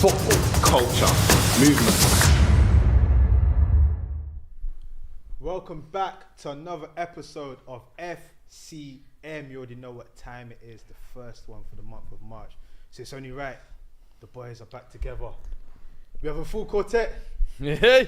football, culture, movement. Welcome back to another episode of FCM. You already know what time it is, the first one for the month of March. So it's only right, the boys are back together. We have a full quartet. Hey.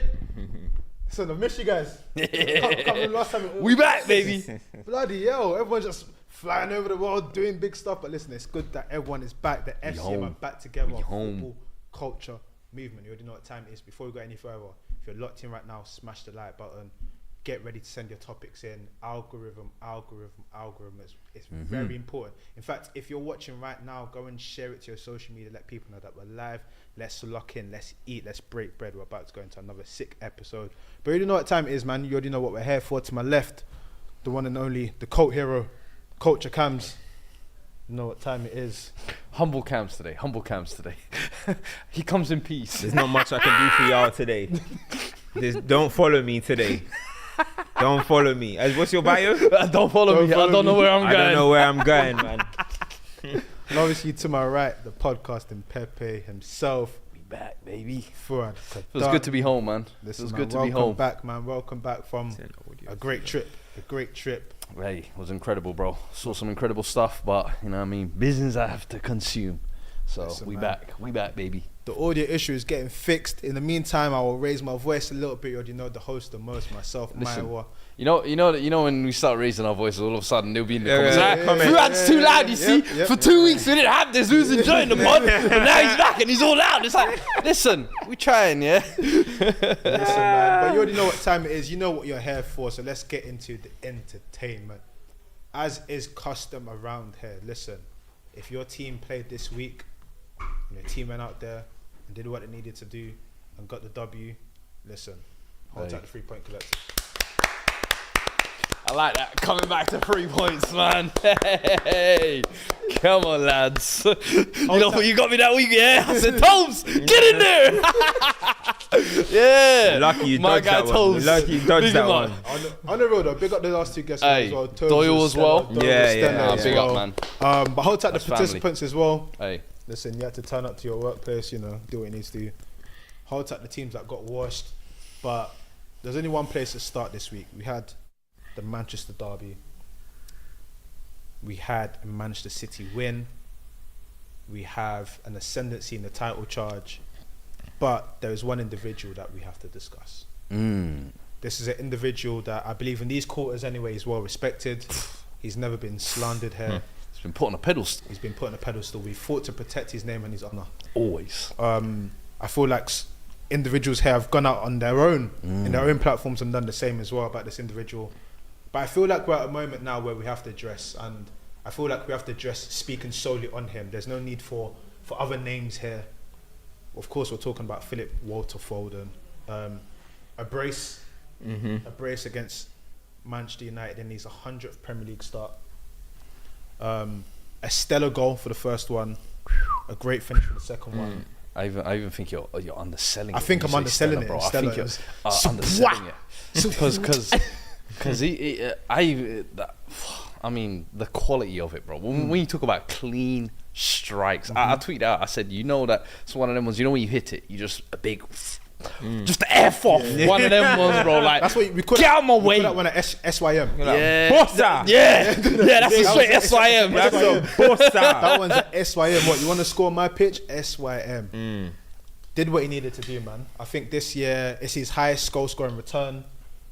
So I miss you guys. Come last time. We back, baby. Bloody hell, everyone's just flying over the world doing big stuff. But listen, it's good that everyone is back. The FCM are back together. Football, culture, movement. You already know what time it is. Before we go any further, if you're locked in right now, smash the like button. Get ready to send your topics in. Algorithm. It's very important. In fact, if you're watching right now, go and share it to your social media. Let people know that we're live. Let's lock in. Let's eat. Let's break bread. We're about to go into another sick episode. But you already know what time it is, man. You already know what we're here for. To my left, the one and only, the cult hero, Culture Cams. You know what time it is. Humble Cams today. He comes in peace. There's not much I can do for y'all today. Don't follow me today. Don't follow me. What's your bio? Don't follow me. I don't know where I'm going. I don't know where I'm going, man. And obviously to my right, the podcasting Pepe himself. We back, baby. Fuad. Feels good to be home, man. Listen, Feels man, good to be home. Welcome back, man. Welcome back from a great trip. Hey, it was incredible, bro. Saw some incredible stuff, but you know what I mean, business I have to consume. So Listen, we man. back, baby. The audio issue is getting fixed. In the meantime, I will raise my voice a little bit. You already know the host the most, myself, Listen, Maiwa. You know when we start raising our voices, all of a sudden they'll be in the comments. comment. Fuad's too loud, you see. For 2 weeks we didn't have this. We was enjoying the pod, but now he's back and he's all loud. It's like, listen, we trying, yeah. Listen, man. But you already know what time it is. You know what you're here for. So let's get into the entertainment. As is custom around here, listen, if your team played this week, and your team went out there and did what it needed to do and got the W, listen, hold tight the 3-point collective. I like that. Coming back to 3 points, man. Hey, come on, lads. You know what you got me that week, yeah? I said, Tomes, get in there. Yeah. Lucky you My dodged guy that one. Tomes. Lucky you dodged Big that man. one. On the road, though, big up the last two guests Hey, as well. Tomes Doyle and as Stella, well. Doyle Yeah, and yeah. Stella as Big well. up, man. But hold tight That's the participants as well. Hey. Listen, you had to turn up to your workplace, you know, do what you need to do. Hold tight the teams that got washed. But there's only one place to start this week. We had the Manchester derby. We had a Manchester City win. We have an ascendancy in the title charge. But there is one individual that we have to discuss. This is an individual that I believe in these quarters anyway is well respected. He's never been slandered here. He's been put on a pedestal. He's been put on a pedestal. We fought to protect his name and his honour. Always. I feel like individuals here have gone out on their own, in their own platforms and done the same as well about this individual. But I feel like we're at a moment now where we have to address, and I feel like we have to address speaking solely on him. There's no need for other names here. Of course, we're talking about Philip Walter Foden. A brace against Manchester United in his 100th Premier League start. A stellar goal for the first one. A great finish for the second one. I even think you're underselling it. I think I'm underselling it. Bro. I think you're underselling it. Because I mean, the quality of it, bro. When you talk about clean strikes, I tweeted out, I said, you know that it's one of them ones, you know when you hit it, you just a big, just the F off. Yeah. One of them ones, bro. Like, that's what we call. Get out my way. That one at SYM. Yeah. Bossa. Yeah, that's a straight SYM. That's a bossa. That one's at SYM. What, you want to score my pitch? SYM. Did what he needed to do, man. I think this year it's his highest goal scoring return.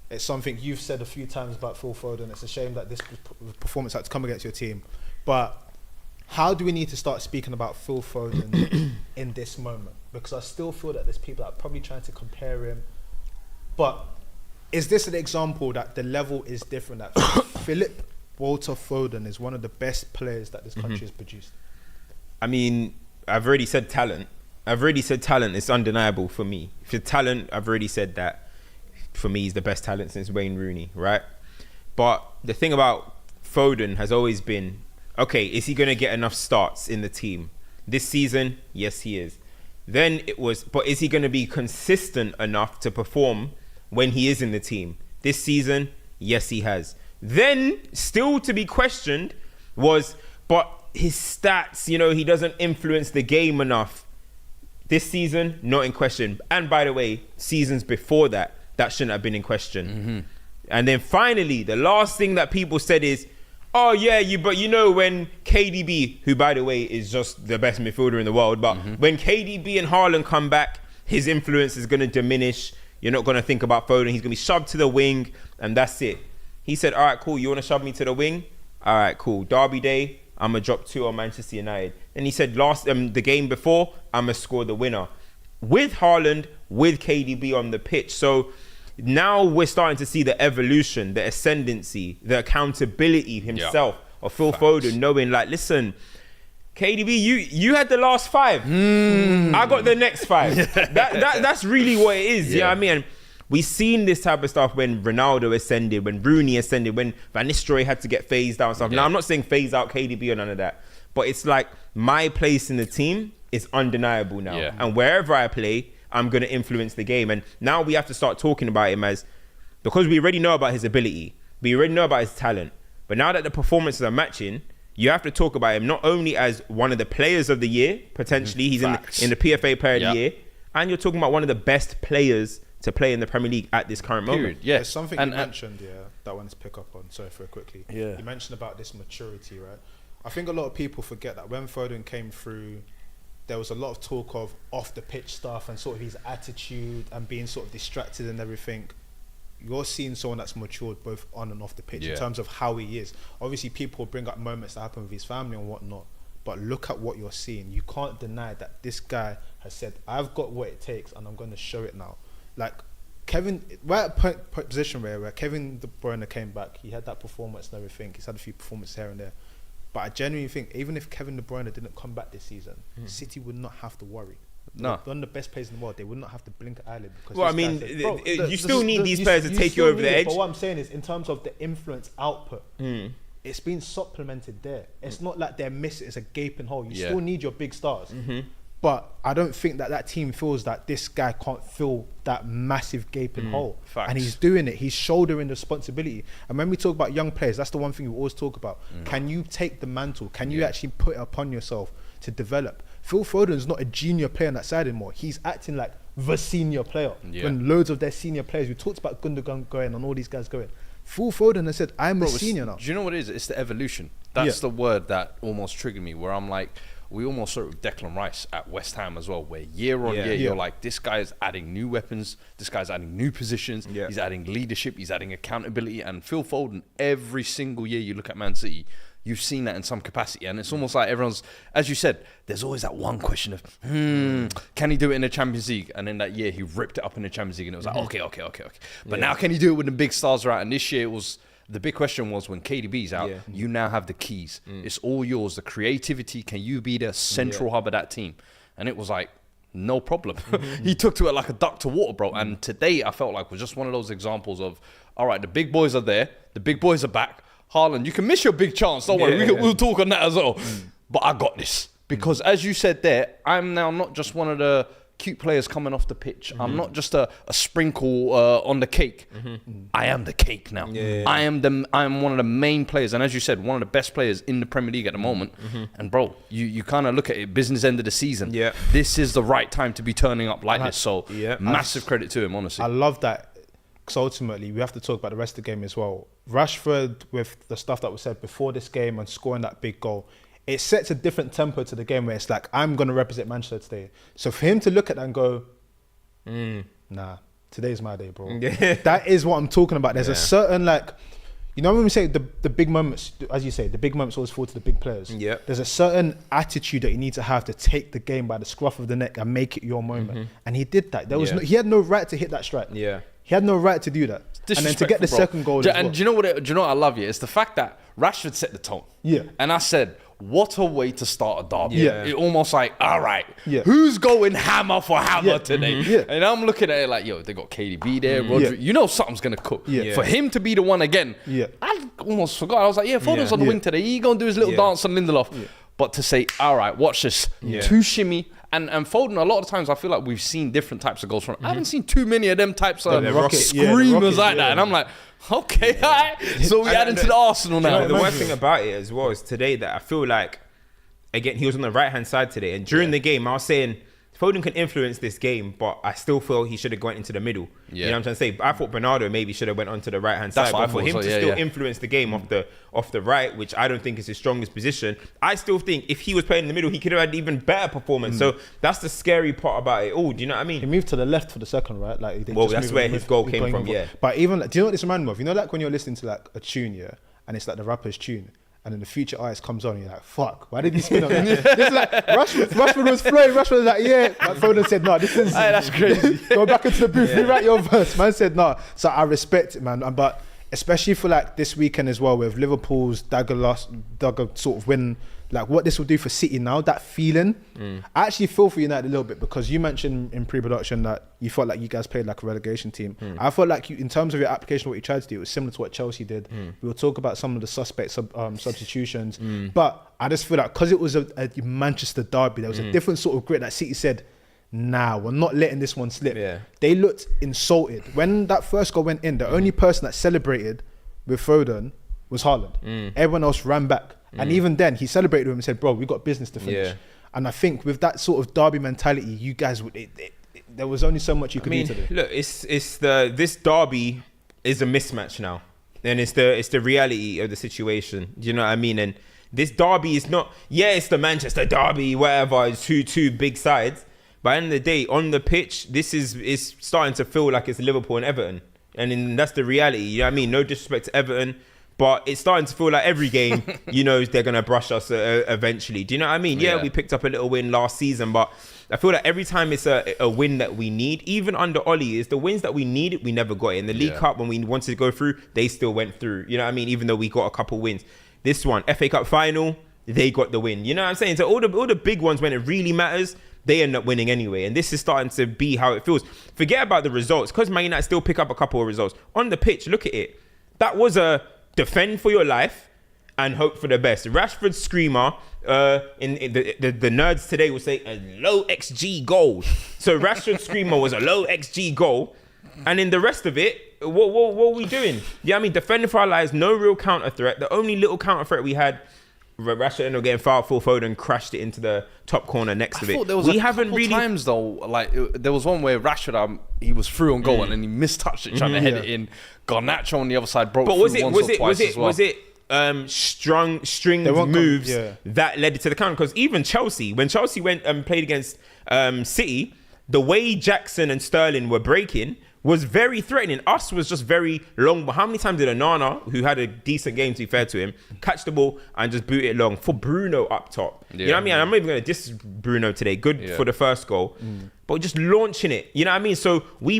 It's something you've said a few times about Phil Foden. It's a shame that this performance had to come against your team. But how do we need to start speaking about Phil Foden in this moment? Because I still feel that there's people that are probably trying to compare him. But is this an example that the level is different? That Philip Walter Foden is one of the best players that this country has produced? I mean, I've already said talent. It's undeniable for me. For talent, I've already said that. For me, he's the best talent since Wayne Rooney, right? But the thing about Foden has always been, okay, is he going to get enough starts in the team? This season, yes, he is. Then it was, but is he going to be consistent enough to perform when he is in the team? This season, yes, he has. Then, still to be questioned was, but his stats, you know, he doesn't influence the game enough. This season, not in question. And by the way, seasons before that shouldn't have been in question. And then finally, the last thing that people said is, oh yeah, but you know when KDB, who by the way is just the best midfielder in the world, but when KDB and Haaland come back, his influence is going to diminish. You're not going to think about Foden. He's going to be shoved to the wing, and that's it. He said, all right, cool, you want to shove me to the wing? All right, cool. Derby day, I'm going to drop 2 on Manchester United. And he said, the game before, I'm going to score the winner. With Haaland, with KDB on the pitch. So now we're starting to see the evolution, the ascendancy, the accountability himself of Phil Foden, knowing like, listen, KDB, you had the last 5. I got the next 5. That's really what it is. Yeah. You know what I mean? And we've seen this type of stuff when Ronaldo ascended, when Rooney ascended, when Van Nistelrooy had to get phased out and stuff. Now, I'm not saying phase out KDB or none of that, but it's like my place in the team is undeniable now. Yeah. And wherever I play, I'm going to influence the game. And now we have to start talking about him as, because we already know about his ability, we already know about his talent, but now that the performances are matching, you have to talk about him not only as one of the players of the year, potentially, he's in the PFA Player of the Year, and you're talking about one of the best players to play in the Premier League at this current moment. Yeah. There's something you mentioned, that I wanted to pick up on, sorry for it quickly. Yeah. You mentioned about this maturity, right? I think a lot of people forget that when Foden came through, there was a lot of talk of off the pitch stuff and sort of his attitude and being sort of distracted and everything. You're seeing someone that's matured both on and off the pitch in terms of how he is. Obviously, people bring up moments that happen with his family and whatnot, but look at what you're seeing. You can't deny that this guy has said, I've got what it takes and I'm going to show it now. Like Kevin, we're at a position where Kevin De Bruyne came back, he had that performance and everything. He's had a few performances here and there. But I genuinely think even if Kevin De Bruyne didn't come back this season, City would not have to worry. No. One of the best players in the world, they would not have to blink an eyelid. Because well, I mean, you still need these players to take you over the edge. But what I'm saying is, in terms of the influence output, it's been supplemented there. It's not like they're missing, it's a gaping hole. You still need your big stars. But I don't think that team feels that this guy can't fill that massive gaping hole. Facts. And he's doing it. He's shouldering the responsibility. And when we talk about young players, that's the one thing we always talk about. Can you take the mantle? Can you actually put it upon yourself to develop? Phil Foden's not a junior player on that side anymore. He's acting like the senior player. When loads of their senior players, we talked about Gundogan going and all these guys going. Phil Foden has said, I'm a senior now. Do you know what it is? It's the evolution. That's the word that almost triggered me, where I'm like, we almost saw it with Declan Rice at West Ham as well, where year on year, you're like, this guy is adding new weapons, this guy's adding new positions, he's adding leadership, he's adding accountability. And Phil Foden, every single year you look at Man City, you've seen that in some capacity. And it's almost like everyone's, as you said, there's always that one question of, can he do it in the Champions League? And in that year, he ripped it up in the Champions League, and it was like, okay. But now can he do it when the big stars are out? And this year it was, the big question was, when KDB's out, you now have the keys. It's all yours. The creativity, can you be the central hub of that team? And it was like, no problem. He took to it like a duck to water, bro. And today I felt like was just one of those examples of, all right, the big boys are there. The big boys are back. Haaland, you can miss your big chance. Don't worry. We'll talk on that as well. But I got this. Because as you said there, I'm now not just one of the cute players coming off the pitch. I'm not just a sprinkle on the cake. I am the cake now. I am one of the main players, and as you said, one of the best players in the Premier League at the moment. And bro, you kind of look at it, business end of the season. This is the right time to be turning up like this. So massive credit to him, honestly. I love that. Because ultimately, we have to talk about the rest of the game as well. Rashford, with the stuff that was said before this game and scoring that big goal, it sets a different tempo to the game where it's like, I'm going to represent Manchester today. So for him to look at that and go, nah, today's my day, bro. That is what I'm talking about. There's a certain, like, you know when we say the big moments, as you say, the big moments always fall to the big players. There's a certain attitude that you need to have to take the game by the scruff of the neck and make it your moment. And he did that. There was he had no right to hit that strike. He had no right to do that. And then to get the second goal and do you know what I love here? It's the fact that Rashford set the tone. And I said, what a way to start a derby. It almost like, all right, who's going hammer for hammer today? And I'm looking at it like, yo, they got KDB there, Rodri. You know something's going to cook. For him to be the one again, I almost forgot. I was like, Foden's on the wing today. He going to do his little dance on Lindelof. But to say, all right, watch this. Two shimmy. And Foden, a lot of times I feel like we've seen different types of goals from him. I haven't seen too many of them types of screamers like that. And I'm like, okay, all right. So we add into the Arsenal now. The worst thing about it as well is today that I feel like, again, he was on the right-hand side today. And during the game, I was saying, Foden can influence this game, but I still feel he should have went into the middle. Yeah. You know what I'm trying to say? I thought Bernardo maybe should have went onto the right-hand That's side. what I But for thought him as to well, still yeah. influence the game off the right, which I don't think is his strongest position, I still think if he was playing in the middle, he could have had even better performance. So that's the scary part about it all. Do you know what I He mean? moved to the left for the second, right? Like, they Well, just that's moved where him his with- goal with came going from, over. yeah. But even, like, do you know what this reminded me of? You know, like when you're listening to like a tune, yeah, and it's like the rapper's tune, and then the Future Eyes comes on, and you're like, fuck, why did he spin on that? This is like, Rashford was flowing, Rashford was like, yeah. Like, Foden said, no, this is... Aye, that's crazy. Go back into the booth, rewrite your verse. Man said, no. So I respect it, man. But especially for like this weekend as well, with Liverpool's Dagger sort of win, like what this will do for City now, that feeling. I actually feel for United a little bit, because you mentioned in pre-production that you felt like you guys played like a relegation team. I felt like you, in terms of your application, what you tried to do, it was similar to what Chelsea did. We will talk about some of the suspect substitutions, but I just feel like because it was a Manchester derby, there was a different sort of grit that City said, nah, we're not letting this one slip. Yeah. They looked insulted. When that first goal went in, the only person that celebrated with Foden was Haaland. Everyone else ran back. And even then, he celebrated with him and said, bro, we got business to finish. Yeah. And I think with that sort of derby mentality, you guys would... there was only so much you could do today. Look, this derby is a mismatch now, and it's the reality of the situation. Do you know what I mean? And this derby is not. Yeah, it's the Manchester derby, whatever. It's two big sides. But at the end of the day, on the pitch, this is starting to feel like it's Liverpool and Everton, and that's the reality. You know what I mean? No disrespect to Everton, but it's starting to feel like every game, you know, they're going to brush us eventually. Do you know what I mean? Yeah, we picked up a little win last season, but I feel like every time it's a win that we need, even under Ollie, is the wins that we needed, we never got it. In the League Cup, when we wanted to go through, they still went through. You know what I mean? Even though we got a couple wins. This one, FA Cup final, they got the win. You know what I'm saying? So all the big ones, when it really matters, they end up winning anyway. And this is starting to be how it feels. Forget about the results, because Man United still pick up a couple of results. On the pitch, look at it. That was defend for your life and hope for the best. Rashford's screamer, in the nerds today would say a low XG goal. So Rashford's screamer was a low XG goal. And in the rest of it, what were we doing? Yeah, I mean, defending for our lives, no real counter threat. The only little counter threat we had, Rashford ended up getting fouled, Phil Foden crashed it into the top corner next of it. There was a couple times though, like there was one where Rashford, he was through on goal and then he mistouched it, trying to head it in. Garnacho on the other side broke through once or twice as well. Was it string moves that led to the counter? Because even Chelsea, when Chelsea went and played against City, the way Jackson and Sterling were breaking was very threatening. Us was just very long. But how many times did Onana, who had a decent game to be fair to him, catch the ball and just boot it long for Bruno up top? You know what I mean? And I'm not even going to diss Bruno today. Good for the first goal. But just launching it. You know what I mean? So we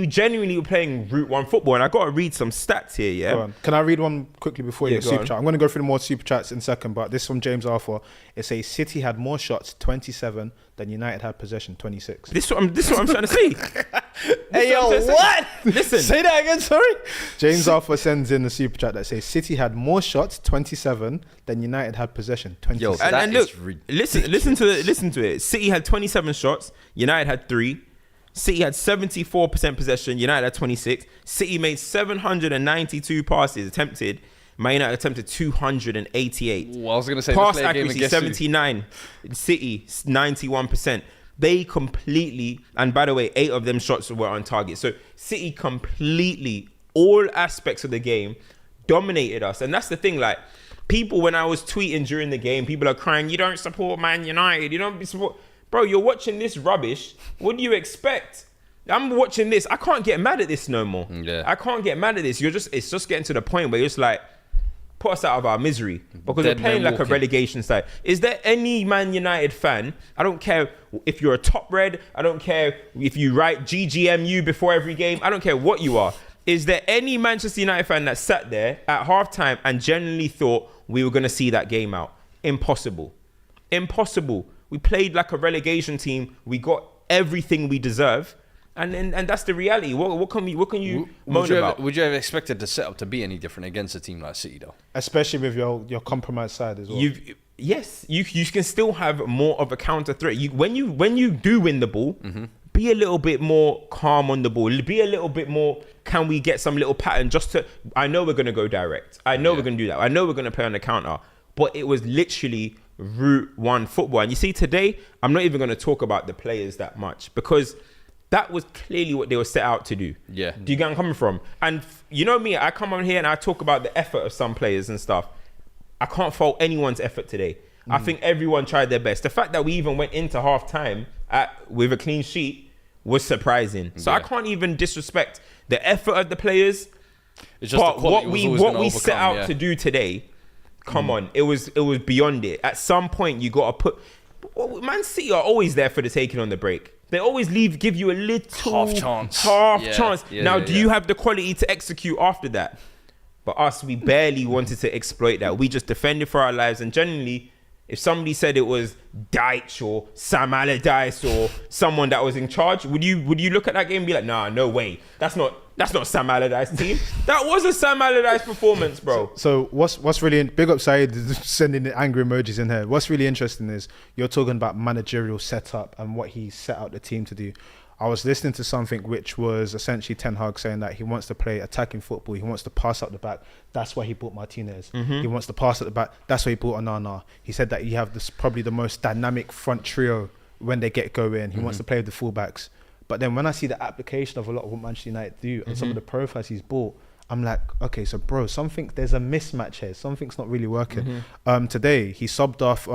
genuinely were playing Route 1 football. And I got to read some stats here, yeah? Go on. Can I read one quickly before you go super chat? I'm going to go through the more super chats in a second, but this from James Arthur. It says City had more shots, 27, than United had possession, 26. This is what I'm trying to say. Hey, yo, what? Listen. Say that again, sorry? James Arthur sends in the super chat that says City had more shots, 27, than United had possession, 26. Yo, and look, listen to it. City had 27 shots, United had 3. City had 74% possession, United had 26. City made 792 passes attempted. Man United attempted 288. Well, I was going to say pass accuracy 79. City 91%. They completely, and by the way, 8 of them shots were on target. So City completely, all aspects of the game, dominated us. And that's the thing, like, people, when I was tweeting during the game, people are crying, you don't support Man United, you don't support... Bro, you're watching this rubbish. What do you expect? I'm watching this. I can't get mad at this no more. Yeah. I can't get mad at this. It's just getting to the point where you're just like, put us out of our misery, because we're playing like a relegation side. Is there any Man United fan, I don't care if you're a top red, I don't care if you write GGMU before every game, I don't care what you are. Is there any Manchester United fan that sat there at halftime and genuinely thought we were going to see that game out? Impossible. We played like a relegation team. We got everything we deserve. And that's the reality. What can you moan about? Would you have expected the setup to be any different against a team like City, though? Especially with your compromised side as well. You can still have more of a counter threat. When you do win the ball, be a little bit more calm on the ball. Be a little bit more, can we get some little pattern just to... I know we're going to go direct. I know we're going to do that. I know we're going to play on the counter. But it was literally Route 1 football. And you see, today, I'm not even going to talk about the players that much because that was clearly what they were set out to do. Yeah. Do you get where I'm coming from? And you know me, I come on here and I talk about the effort of some players and stuff. I can't fault anyone's effort today. I think everyone tried their best. The fact that we even went into half time with a clean sheet was surprising. So I can't even disrespect the effort of the players. It's just but what we set out to do today, come on, it was beyond it. At some point, you got to put. Man City are always there for the taking on the break. They always give you a little half chance. Now, do you have the quality to execute after that? But us, we barely wanted to exploit that. We just defended for our lives. And generally, if somebody said it was Dijk or Sam Allardyce or someone that was in charge, would you look at that game and be like, nah, no way. That's not Sam Allardyce's team. That was a Sam Allardyce performance, bro. So what's really big up Saeed sending the angry emojis in here. What's really interesting is you're talking about managerial setup and what he set out the team to do. I was listening to something which was essentially Ten Hag saying that he wants to play attacking football. He wants to pass up the back. That's why he bought Martinez. He wants to pass at the back. That's why he bought Onana. He said that you have this probably the most dynamic front trio when they get going. He wants to play with the fullbacks. But then when I see the application of a lot of what Manchester United do and some of the profiles he's bought, I'm like, okay, so bro, there's a mismatch here. Something's not really working. Today, he subbed off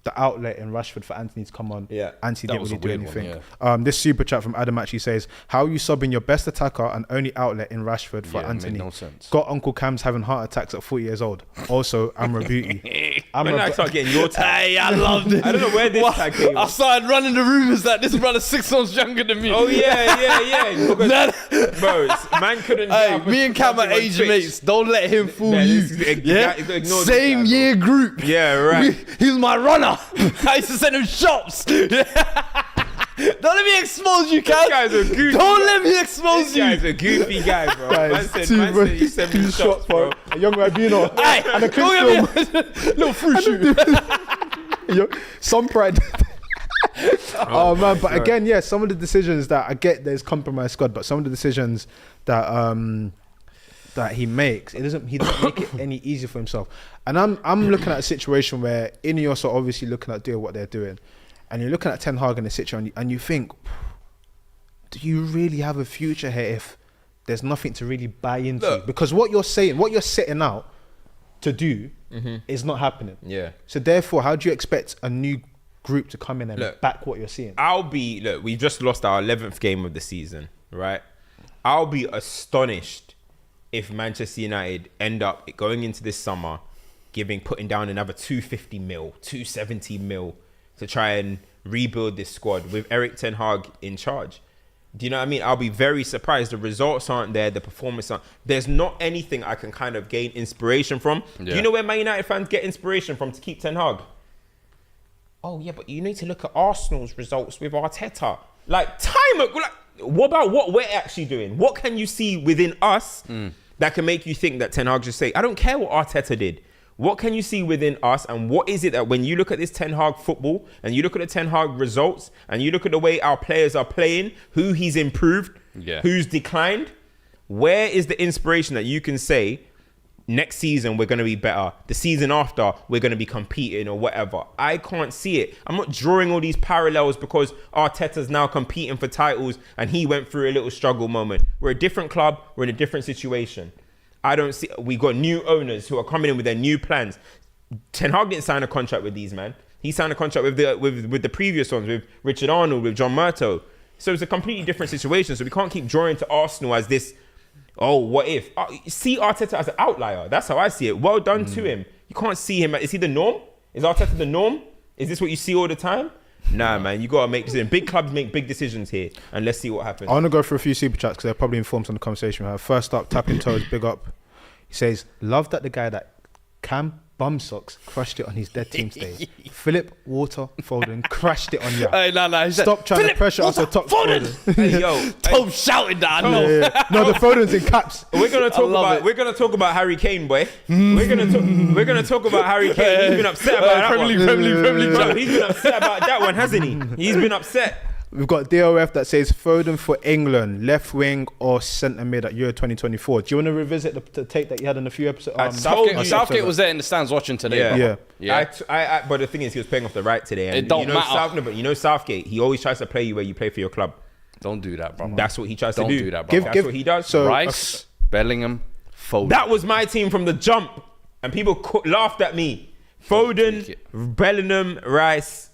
the outlet in Rashford for Anthony to come on. Yeah, Anthony didn't really do anything. One, yeah. This super chat from Adam actually says, how are you subbing your best attacker and only outlet in Rashford for Anthony? Made no sense. Got Uncle Cam's having heart attacks at 40 years old. Also, Amra Beauty. When I start getting your tag. Hey, I loved it. I don't know where this tag came I from. started running the rumours that this brother's 6 months younger than me. Oh, yeah. Because, bro, man couldn't... Hey, me and Cam are age mates. Don't let him fool you. Same year group. Yeah, right. He was my runner. I used to send him shops. Don't let me expose you, Cam. This guy's a goofy. Don't let me expose you. This guy's a goofy guy, bro. Guys, Man said you sent me shots, bro. A young Rabino. Hey, and a clip film. little fruit shoot. Some pride. Oh man, but again, yeah, some of the decisions that I get, there's compromised squad, but some of the decisions that that he makes, he doesn't make it any easier for himself. And I'm looking at a situation where Ineos are obviously looking at doing what they're doing, and you're looking at Ten Hag in a situation, and you think, do you really have a future here if there's nothing to really buy into? Look, because what you're saying, what you're setting out to do, is not happening. Yeah. So therefore, how do you expect a new group to come in and back what you're seeing? We just lost our 11th game of the season, right? I'll be astonished if Manchester United end up going into this summer putting down another 250 mil, 270 mil to try and rebuild this squad with Eric Ten Hag in charge. Do you know what I mean? I'll be very surprised. The results aren't there. The performance aren't. There's not anything I can kind of gain inspiration from. Yeah. Do you know where Man United fans get inspiration from to keep Ten Hag? Oh yeah, but you need to look at Arsenal's results with Arteta. What about what we're actually doing? What can you see within us that can make you think that Ten Hag should say, I don't care what Arteta did. What can you see within us, and what is it that when you look at this Ten Hag football and you look at the Ten Hag results and you look at the way our players are playing, who he's improved, who's declined, where is the inspiration that you can say, next season we're going to be better, the season after we're going to be competing or whatever? I can't see it. I'm not drawing all these parallels because Arteta's now competing for titles and he went through a little struggle moment. We're a different club, we're in a different situation. I don't see. We got new owners who are coming in with their new plans. Ten Hag didn't sign a contract with these, man. He signed a contract with the previous ones, with Richard Arnold, with John Murtough. So it's a completely different situation. So we can't keep drawing to Arsenal as this, oh, what if? See Arteta as an outlier. That's how I see it. Well done to him. You can't see him. Is he the norm? Is Arteta the norm? Is this what you see all the time? Nah, man, you got to make decisions. Big clubs make big decisions here, and let's see what happens. I want to go through a few super chats because they're probably informed on the conversation we have. First up, Tapping Toes, big up. He says, love that the guy that Cam Bumsocks crushed it on his dead team today. Philip Walter Foden crashed it on you. Hey, no. Stop trying to pressure us to top Foden. Hey, yo, Tom shouted that. I know. Yeah. No, the Foden's in caps. We're gonna talk about Harry Kane, boy. We're gonna talk about Harry Kane. He's been upset about that one. He's been upset about that one, hasn't he? He's been upset. We've got DOF that says Foden for England, left wing or centre mid at Euro 2024. Do you want to revisit the take that you had in a few episodes? Southgate was there in the stands watching today. Yeah. But the thing is, he was playing off the right today. And it don't matter. But you know Southgate, he always tries to play you where you play for your club. Don't do that, bro. That's what he tries to do. Don't do that, bro. That's what he does. So Rice, Bellingham, Foden. That was my team from the jump, and people laughed at me. Foden, Bellingham, Rice,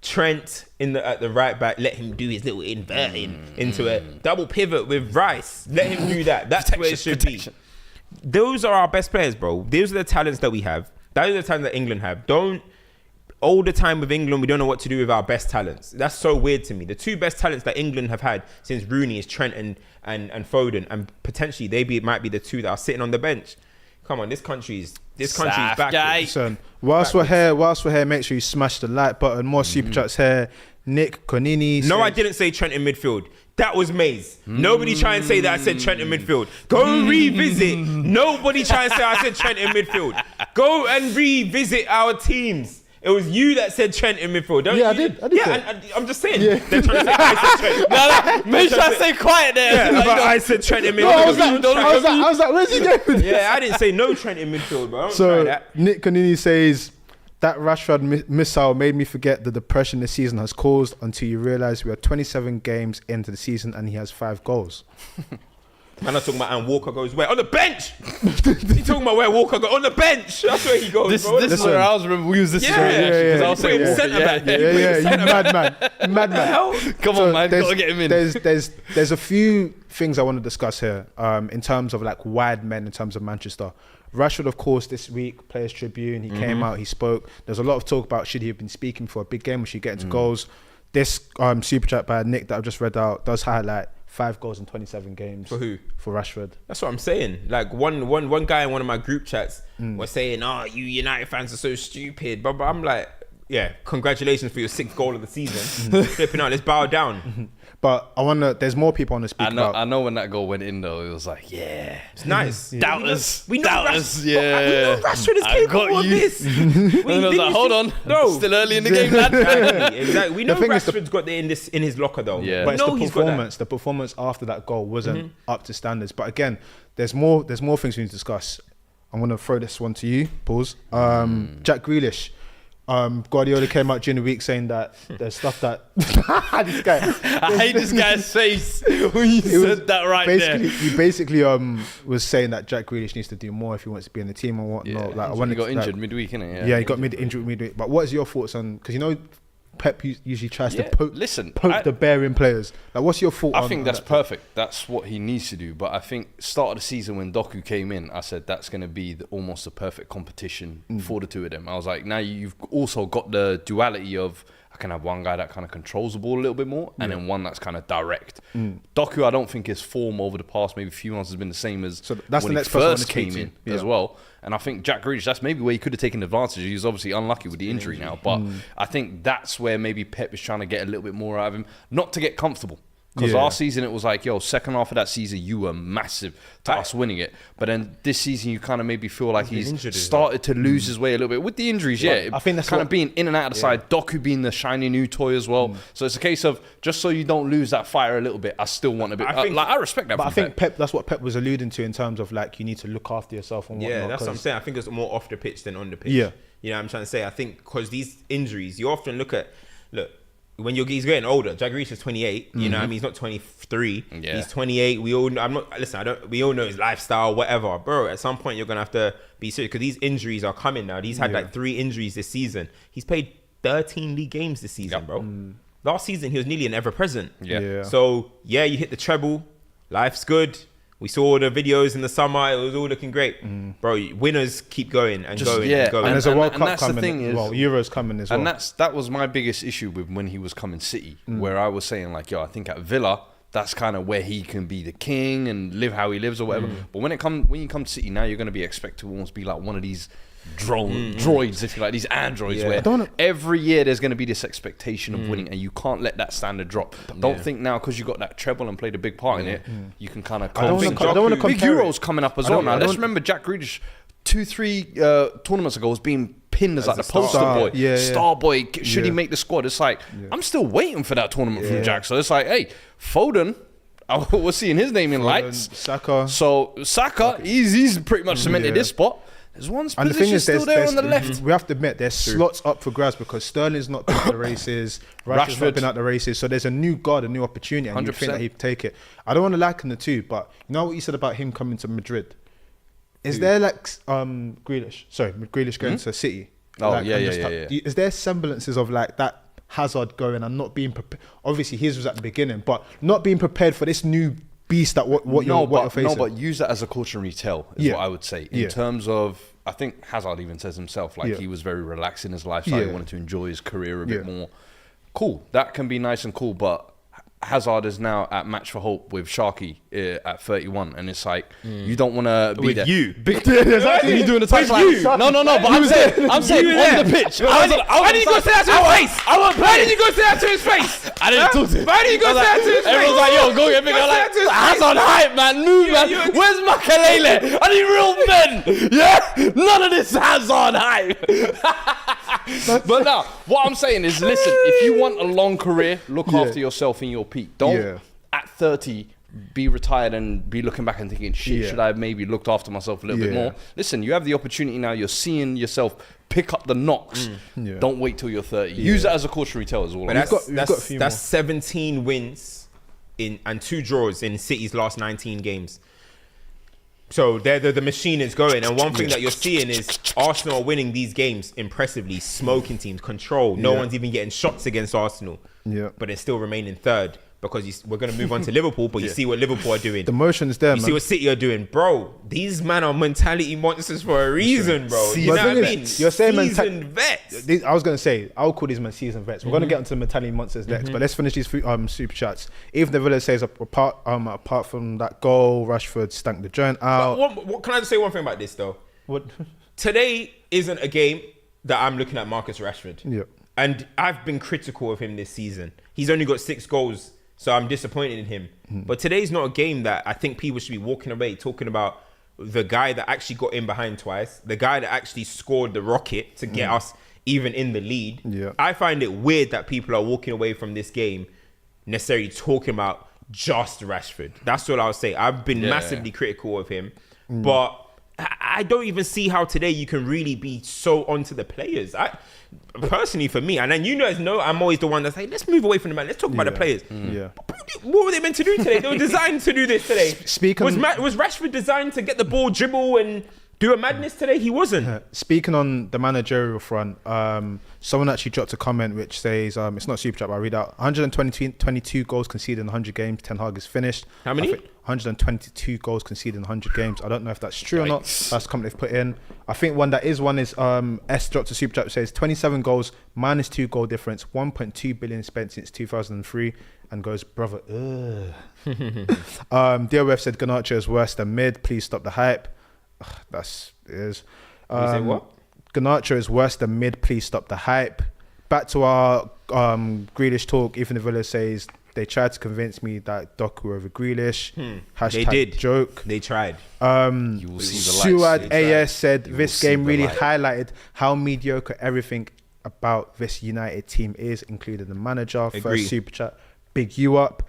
Trent at the right back. Let him do his little inverting into a double pivot with Rice. Let him do that. That's where it should be. Those are our best players, bro. Those are the talents that we have. Those are the talents that England have. All the time with England, we don't know what to do with our best talents. That's so weird to me. The two best talents that England have had since Rooney is Trent and Foden, and potentially might be the two that are sitting on the bench. Come on, this country's back. Listen, whilst we're here, make sure you smash the like button. More super chats here. Nick Conini. No, I didn't say Trent in midfield. That was Maze. Nobody try and say that I said Trent in midfield. Go revisit. Nobody try and say I said Trent in midfield. Go and revisit our teams. It was you that said Trent in midfield. I did. Yeah, I'm just saying. Yeah. They're trying to say I said Trent. No, make sure I stay quiet there. Yeah, but I said Trent in midfield. I was like, where's he going with this? Yeah, I didn't say no Trent in midfield, bro. Don't try that. Nick Conini says, that Rashford missile made me forget the depression the season has caused until you realise we are 27 games into the season and he has 5 goals. Man, I'm talking about and Walker goes where? On the bench! He's talking about where Walker goes. On the bench! That's where he goes, bro. This is where I was, remember we used this because I was saying centre back. You madman. Come on, man, gotta get him in. There's a few things I want to discuss here in terms of like wide men in terms of Manchester. Rashford, of course, this week, Players Tribune, he came out, he spoke. There's a lot of talk about should he have been speaking for a big game, or should he get into goals. This super chat by Nick that I've just read out does highlight 5 goals in 27 games. For who? For Rashford. That's what I'm saying. Like one guy in one of my group chats was saying, "Oh, you United fans are so stupid." But I'm like, yeah, congratulations for your 6th goal of the season. Flipping out, let's bow down. But I wonder, there's more people on the speak about. I know when that goal went in though, it was like, yeah, it's nice. Doubters, we know Rashford is capable of this. And I was like, hold on, no, still early in the game, lad. Exactly. We know Rashford's got it in his locker though. Yeah, but it's the performance after that goal wasn't up to standards. But again, there's more things we need to discuss. I'm gonna throw this one to you. Pause. Jack Grealish. Guardiola came out during the week saying that there's stuff that this guy. I hate this guy's face when you said that right there. He basically was saying that Jack Grealish needs to do more if he wants to be in the team and whatnot. Yeah, like, he got injured midweek, innit? Yeah, he got injured midweek. But what is your thoughts on? Because you know, Pep usually tries to poke the bear in players. Like, what's your thought? I think that's perfect. That's what he needs to do. But I think start of the season when Doku came in, I said that's going to be almost a perfect competition for the two of them. I was like, now you've also got the duality of I can have one guy that kind of controls the ball a little bit more, and then one that's kind of direct. Doku, I don't think his form over the past maybe few months has been the same as that's when the next he first came in as well. And I think Jack Grealish, that's maybe where he could have taken advantage. He's obviously unlucky with the injury now, but I think that's where maybe Pep is trying to get a little bit more out of him, not to get comfortable. Because last season it was like, second half of that season you were massive to us winning it. But then this season you kind of maybe feel like he's started to lose his way a little bit with the injuries. I think that's kind of being in and out of the side. Doku being the shiny new toy as well. So it's a case of just so you don't lose that fire a little bit. I still want a bit. I respect that. But I think Pep, that's what Pep was alluding to in terms of like you need to look after yourself and whatnot. Yeah, that's what I'm saying. I think it's more off the pitch than on the pitch. Yeah, you know what I'm trying to say. I think because these injuries, you often look. When he's getting older, Jack Grealish is 28. You know, what I mean, he's not 23. Yeah. He's 28. We all know. We all know his lifestyle, whatever, bro. At some point, you're gonna have to be serious because these injuries are coming now. He's had like 3 injuries this season. He's played 13 league games this season, bro. Last season, he was nearly an ever-present. Yeah. So you hit the treble. Life's good. We saw the videos in the summer. It was all looking great. Bro, winners keep going and going and going. And there's a World Cup coming as well. Euros coming as well. And that was my biggest issue with when he was coming City, where I was saying like, I think at Villa, that's kind of where he can be the king and live how he lives or whatever. But when you come to City now, you're going to be expected to almost be like one of these droids, if you like, these androids where every year there's going to be this expectation of winning and you can't let that standard drop. Don't think now because you got that treble and played a big part in it, you can kind of... I don't want to big Euros coming up as well now. Let's remember Jack Grealish 2-3 tournaments ago was being pinned as like the a star. poster boy, Yeah, yeah. star boy. Should he Yeah. make the squad? It's like I'm still waiting for that tournament from Jack. So it's like, hey, Foden. We're seeing his name in lights. Saka. So Saka, he's pretty much cemented this spot. There's one And the thing position is, still there on the left. we have to admit, there's slots up for grabs because Sterling's not been out the races, Rashford's Rashford. not been out the races, so there's a new guard, a new opportunity, and you think 100%. that he'd take it. I don't want to liken the two, but you know what you said about him coming to Madrid? Is there like Grealish going to City? Oh, Like, yeah, and yeah, just yeah. Is there semblances of like that Hazard going and not being prepared? Obviously, his was at the beginning, but not being prepared for this new beast that what you're facing. No, but use that as a cautionary tale is Yeah. what I would say. In terms of, I think Hazard even says himself, like he was very relaxed in his lifestyle. He Yeah. wanted to enjoy his career a Yeah. bit more. Cool, that can be nice and cool, but Hazard is now at Match for Hope with Sharky at 31, and it's like you don't want to be With there. you. Exactly, you doing the touchline. No, but I'm saying on the pitch. Why did you go say that to his face? Why did you go say that to his face? I didn't talk to him. Why did you go say that to his face? Everyone's like, yo, go get big. I'm like, Hazard hype, man. Move, man. Where's Makalele? I need real men. Yeah? None of this Hazard hype. But now, what I'm saying is, listen, if you want a long career, look after yourself in your peak. Don't, at 30, be retired and be looking back and thinking, shit, should I have maybe looked after myself a little bit more? Listen, you have the opportunity now. You're seeing yourself pick up the knocks. Don't wait till you're 30. Use it as a cautionary tale is all. But I'm saying. that's 17 wins and 2 draws in City's last 19 games. So the machine is going, and one thing that you're seeing is Arsenal are winning these games impressively, smoking teams, control. No one's even getting shots against Arsenal, but they're still remaining third because we're going to move on to Liverpool, but you see what Liverpool are doing. The motion's there, You man. see what City are doing. Bro, these men are mentality monsters for a reason, bro. You know But what I the thing mean? is, you're saying Seasoned vets. I was going to say, I'll call these men seasoned vets. We're going to get into the mentality monsters next, but let's finish these super chats. Even the Villa says, apart from that goal, Rashford stank the joint out. What can I just say one thing about this, though? What? Today isn't a game that I'm looking at Marcus Rashford. Yeah. And I've been critical of him this season. He's only got 6 goals, so I'm disappointed in him. But today's not a game that I think people should be walking away talking about the guy that actually got in behind twice, the guy that actually scored the rocket to get us even in the lead. Yeah. I find it weird that people are walking away from this game necessarily talking about just Rashford. That's all I'll say. I've been massively critical of him, but I don't even see how today you can really be so onto the players. Personally, for me, and then you guys know I'm always the one that's like, let's move away from the man. Let's talk about the players. What were they meant to do today? They were designed to do this today. Was Rashford designed to get the ball, dribble, and do a madness today? He wasn't. Speaking on the managerial front, someone actually dropped a comment which says, it's not super chat, but I'll read out. 122 goals conceded in 100 games. Ten Hag is finished. How many? 122 goals conceded in 100 games. I don't know if that's true or not. That's the comment they've put in. I think one is S dropped a super chat which says 27 goals, -2 goal difference, 1.2 billion spent since 2003, and goes, brother, DOF said Garnacho is worse than mid. Please stop the hype. That's it is. You say what? Garnacho is worse than mid. Please stop the hype. Back to our Grealish talk. Even the Villa says they tried to convince me that Doku over Grealish. Hashtag They did. joke. They tried. You will see the lights. Suad AS said You will this see game the really light. highlighted how mediocre everything about this United team is, including the manager. Agree. First super chat. Big you up.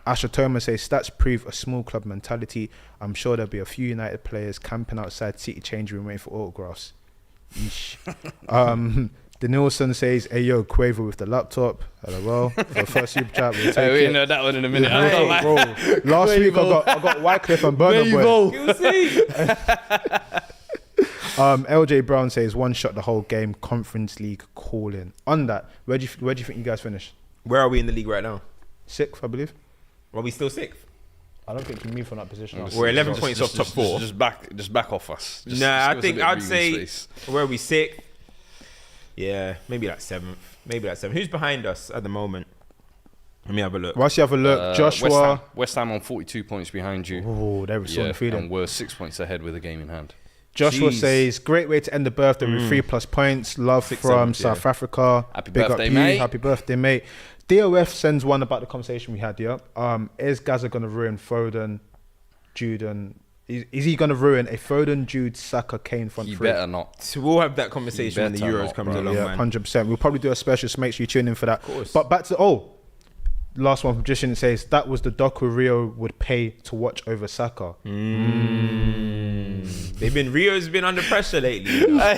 Asher Thomas says stats prove a small club mentality. I'm sure there'll be a few United players camping outside City change room waiting for autographs. Yeesh. The Nielsen says, "Hey yo, Quaver with the laptop." LOL. For the first super chat, we'll take We it. know that one in a minute. Bro, last week I got Wycliffe and Burner Boy. You'll see. LJ Brown says, "One shot the whole game. Conference League calling." On that, where do you think you guys finished? Where are we in the league right now? 6th, I believe. Are we still 6th? I don't think you move from that position. We're 11 points off top 4. Just back off us. Just I give us a think bit of I'd breathing say space. where are we 6th? Yeah, maybe like 7th. Who's behind us at the moment? Let me have a look. Whilst you have a look, Joshua. West Ham on 42 points behind you. Oh, they were still Yeah, undefeated. and we're 6 points ahead with a game in hand. Joshua Jeez. says, "Great way to end the birthday with 3+ points. Love 6, from 7, South Africa. Happy Big birthday, up you. mate. Happy birthday, mate." DOF sends one about the conversation we had. Yeah. Is Gaza gonna ruin Foden, Jude, and Is he going to ruin a Foden, Jude, Saka, Kane front He three? better not. So we'll have that conversation when the better Euros not, comes bro. along, Yeah, man. 100%. We'll probably do a special, so make sure you tune in for that. Of course. But back to last one from Justin says that was the docu Rio would pay to watch over Saka. Rio's been under pressure lately. You know?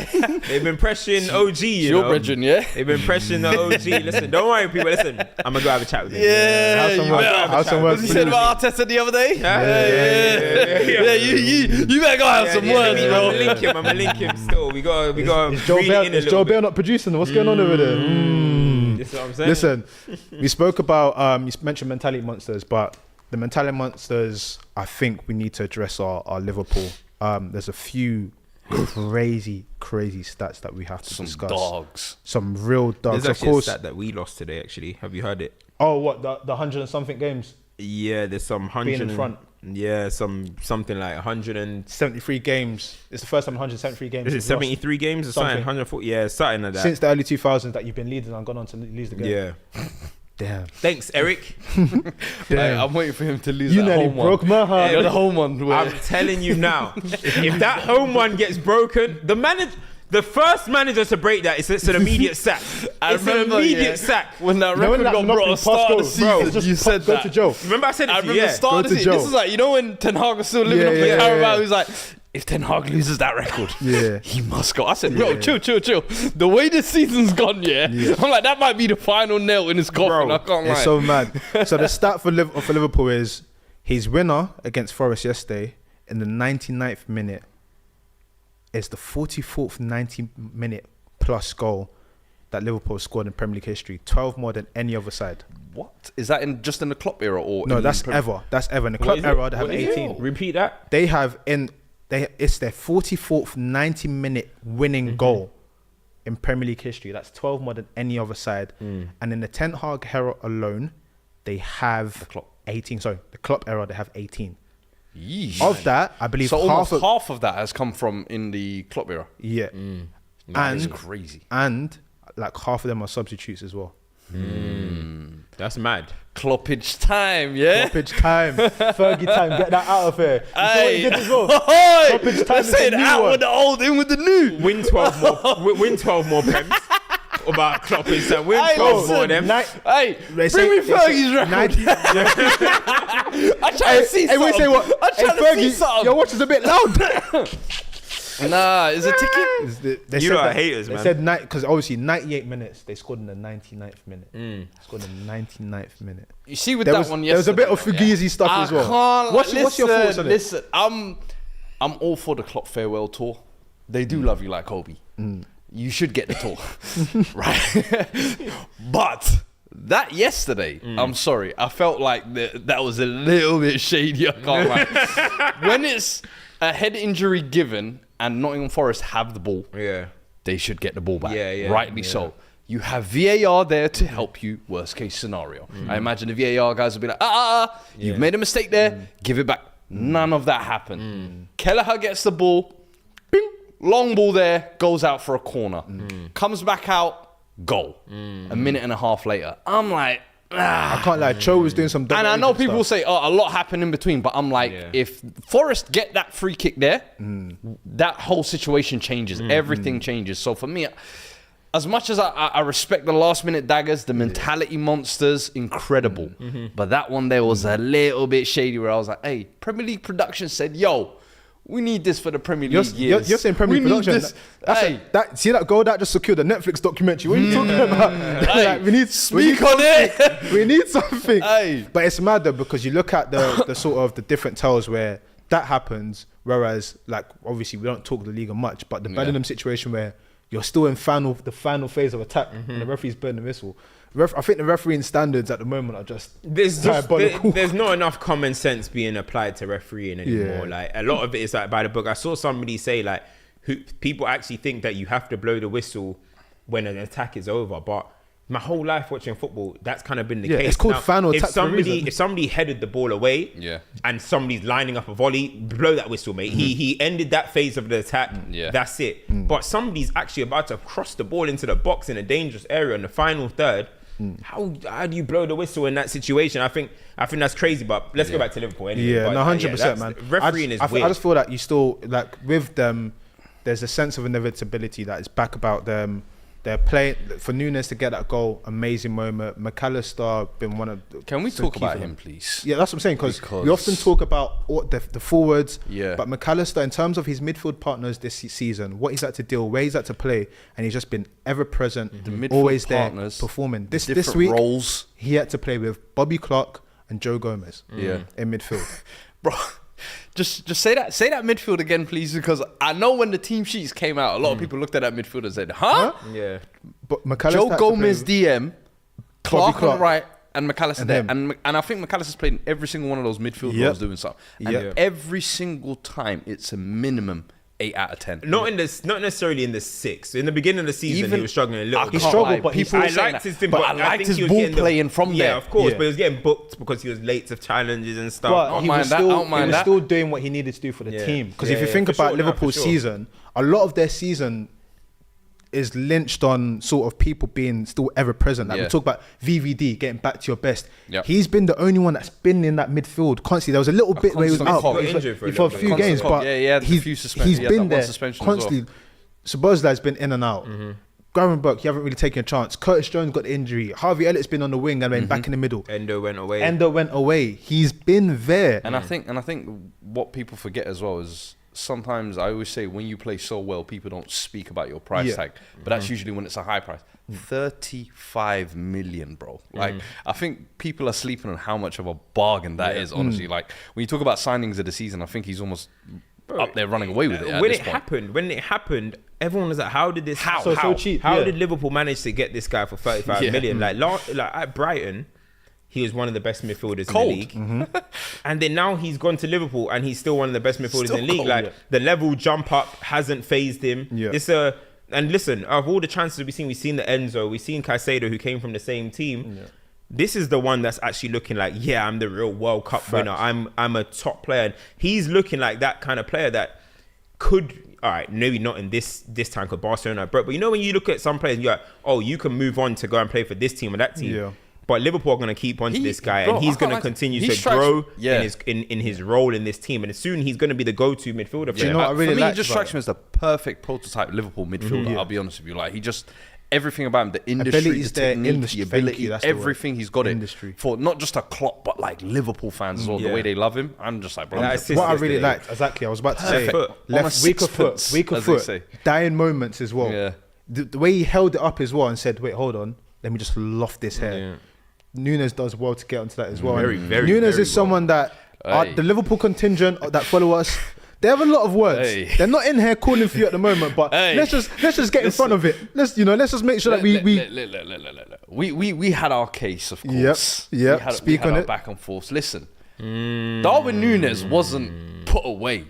They've been pressuring OG. You know? Brethren, yeah. They've been pressuring the OG. Listen, don't worry, people. Listen, I'm gonna go have a chat with him. Have some words. What you said about Arteta the other day? Yeah. You better go have some words, I'm bro. gonna link him. Still, we got. Is Joe Bale not producing? What's going on over there? This is what I'm saying. Listen, we spoke about, you mentioned mentality monsters, but the mentality monsters, I think we need to address our Liverpool. There's a few crazy stats that we have to discuss. Dogs. Some real dogs. There's Of actually course. a stat that we lost today. Actually, have you heard it? Oh, what, the 100 and something games? Yeah, there's some 100 Being in front. Yeah, something like 100 and 73 games. It's the first time 173 games. is it we've 73 games or something? Something. 140. Yeah, something like that. lost. Since the early 2000s that you've been leading and gone on to lose the game. Yeah. Damn. Thanks, Eric. Hey, I'm waiting for him to lose You that nearly home broke one. my heart. You're the home one. Where I'm telling you now, if that home one gets broken, the first manager to break that, it's an immediate sack. It's an immediate sack. when that You know record when got that brought at the start of the Pasco, season, you said go that. to Joe. Remember I said it I to you, remember the yeah. start of Go the to season. Joe. This is like, you know when Ten Hag was still living Yeah, off the yeah, Carabao, yeah. he was like, if Ten Hag loses that record, Yeah. he must go. I said, bro, chill. The way the season's gone, yeah. I'm like, that might be the final nail in his coffin. Bro, I can't lie. It's so mad. So the stat for Liverpool is his winner against Forest yesterday in the 99th minute is the 44th 90-minute plus goal that Liverpool scored in Premier League history. 12 more than any other side. What? Is that just in the Klopp era or No, in that's Premier- ever. That's ever. In the What club is it? era, they have What is it? 18. Repeat that. They have it's their 44th 90-minute winning goal in Premier League history. That's 12 more than any other side. And in the Ten Hag era alone, they have Klopp. 18. Sorry, the Klopp era, they have 18. Yeesh. Of that, I believe So almost half of half of that has come from in the Klopp era. yeah, That is and crazy. and like half of them are substitutes as well. That's mad. Kloppage time, yeah? Kloppage time, Fergie time, get that out of here. You see what he did as well? Hey, Kloppage time let's is say the it new out one. with the old, in with the new. Win 12 more. Win 12 more prems. About Klopp is that win Hey, 12 more of listen, them. Hey, They bring me say Fergie's record. 90 I'm trying to see Hey, wait, something. say what? I'm Hey, trying to see Fergie, something. your watch is a bit loud. Nah, is it ticking? They You said lot are that- haters, they man. said because obviously 98 minutes they scored in the 99th minute. Scored in the 99th minute. You see with There that was- one there was a bit yesterday, of Fugazi stuff as well. What's your thoughts on it? Listen, I'm all for the Klopp farewell tour. They do love you like Kobe. You should get the tour, right? But that yesterday, I'm sorry, I felt like that was a little bit shady. I can't lie. When it's a head injury given and Nottingham Forest have the ball, Yeah. they should get the ball back. Yeah, Rightly so. You have VAR there to help you, worst case scenario. I imagine the VAR guys will be like, you've made a mistake there, give it back. None of that happened. Kelleher gets the ball, bing, long ball there, goes out for a corner. Comes back out, goal. A minute and a half later. I'm like, I can't lie. Cho was doing some. and I double know agent people will stuff. say, a lot happened in between, but I'm like, Yeah. if Forest get that free kick there, that whole situation changes. Everything changes. So for me, as much as I respect the last minute daggers, the mentality monsters, incredible. But that one there was a little bit shady where I was like, hey, Premier League production said, yo, we need this for the Premier League years. You're saying Premier We League need production. this. That's Hey. see that goal that just secured the Netflix documentary. What are you talking about? Hey, Like, we need speak on it. We need something. Hey. But it's mad though because you look at the sort of the different tells where that happens. Whereas, like obviously we don't talk the league much, but the Bellingham situation where you're still in the final phase of attack and the referee's burning the whistle. I think the refereeing standards at the moment are just diabolical. There's not enough common sense being applied to refereeing anymore. Yeah. Like a lot of it is like by the book. I saw somebody say like, people actually think that you have to blow the whistle when an attack is over, but my whole life watching football, that's kind of been the Yeah, case. it's called final attack for a reason. If somebody headed the ball away, Yeah. and somebody's lining up a volley, blow that whistle, mate. He ended that phase of the attack. Yeah. That's it. But somebody's actually about to cross the ball into the box in a dangerous area in the final third. How do you blow the whistle in that situation? I think that's crazy. But let's go back to Liverpool anyway. Yeah, But, no, 100%, man. Refereeing is weird. I just feel that you still like with them. There's a sense of inevitability that is back about them. They're playing for Nunes to get that goal. Amazing moment. McAllister been one of. Can we talk key about for them. him, please? Yeah, that's what I'm saying. Because we often talk about the forwards. Yeah. But McAllister, in terms of his midfield partners this season, what he's had to deal, where he's had to play, and he's just been ever present, The midfield always there, partners, performing. This different week, roles. he had to play with Bobby Clark and Joe Gomez. Yeah. In midfield. Bro, just say that midfield again, please, because I know when the team sheets came out, a lot of people looked at that midfield and said, "Huh?" Yeah. But McAllister Joe had to play Gomez with- DM, Clark on Clark. the right, and McAllister And there, him. and I think McAllister's played in every single one of those midfield Yep. roles doing something, and Yep. every single time it's a minimum 8 out of 10. Not necessarily in the 6. In the beginning of the season, he was struggling a little I bit. can't struggled, lie, but he people still- were I saying liked that, his thing, but I think liked his he was ball getting playing from yeah, there. of course, Yeah. but he was getting booked because he was late to challenges and stuff. But he mind was that, still, I don't mind that. still doing what he needed to do for the Yeah. team. Because Yeah, if you yeah, think for about sure, no, Liverpool's for sure. season, a lot of their season is lynched on sort of people being still ever present. Like Yeah. we talk about VVD getting back to your best. Yep. He's been the only one that's been in that midfield constantly. There was a little bit where he was constant out cog. but He he's- got injured for a for a little few bit. games, Constant cog. but Yeah, he had a he's, few suspensions. he's He had been that one there suspension as well. constantly. Szoboszlai's been in and out. Gravenberch, you haven't really taken a chance. Curtis Jones got the injury. Harvey Elliott's been on the wing and then back in the middle. Endo went away. Endo went away. He's been there. And I think what people forget as well is sometimes I always say when you play so well, people don't speak about your price Yeah. tag, but that's usually when it's a high price. 35 million, bro. Like I think people are sleeping on how much of a bargain that is. Honestly, like when you talk about signings of the season, I think he's almost up there running away with it. When it happened, everyone was like, "How did this? How? So How? cheap. How yeah. did Liverpool manage to get this guy for 35 Yeah. million? Like at Brighton, he was one of the best midfielders Cold. in the league. And then now he's gone to Liverpool and he's still one of the best midfielders Still in the league. cold, Like yeah. the level jump up hasn't phased him. Yeah. It's and listen, of all the chances we've seen the Enzo, we've seen Caicedo who came from the same team. Yeah. This is the one that's actually looking like, yeah, I'm the real World Cup winner. I'm a top player. And he's looking like that kind of player that could, all right, maybe not in this time because Barcelona broke, but you know when you look at some players, you're like, oh, you can move on to go and play for this team or that team. Yeah. But Liverpool are going to keep on to this guy, bro, and he's I can't going to lie to you. continue He to strikes- grow yeah. in his role in this team, and soon he's going to be the go-to midfielder. Do you know what I really for me, he liked just about strikes me as the perfect prototype Liverpool midfielder. Yeah. I'll be honest with you, like he just everything about him, the industry, Ability's the there, technique, industry, the thank ability, you, that's the word. everything he's got Industry. it for not just a Klopp, but like Liverpool fans as well. Yeah. The way they love him, I'm just like, bro. That I'm assist What I yesterday. really liked, exactly, I was about to Perfect. say, Foot. On a left weaker foot, sixpence, weaker as they foot, say. dying moments as well. Yeah. The way he held it up as well and said, "Wait, hold on, let me just loft this hair." Yeah. Nunes does well to get onto that as well. Very, And very, Nunes very is someone that Hey. the Liverpool contingent that follow us. They have a lot of words. Hey. They're not in here calling for you at the moment, but Hey. let's just get in front of it. Let's just make sure that we had our case, of course. Yep. We had, Speak we had on our it. back and forth. Listen, Darwin Nunes wasn't put away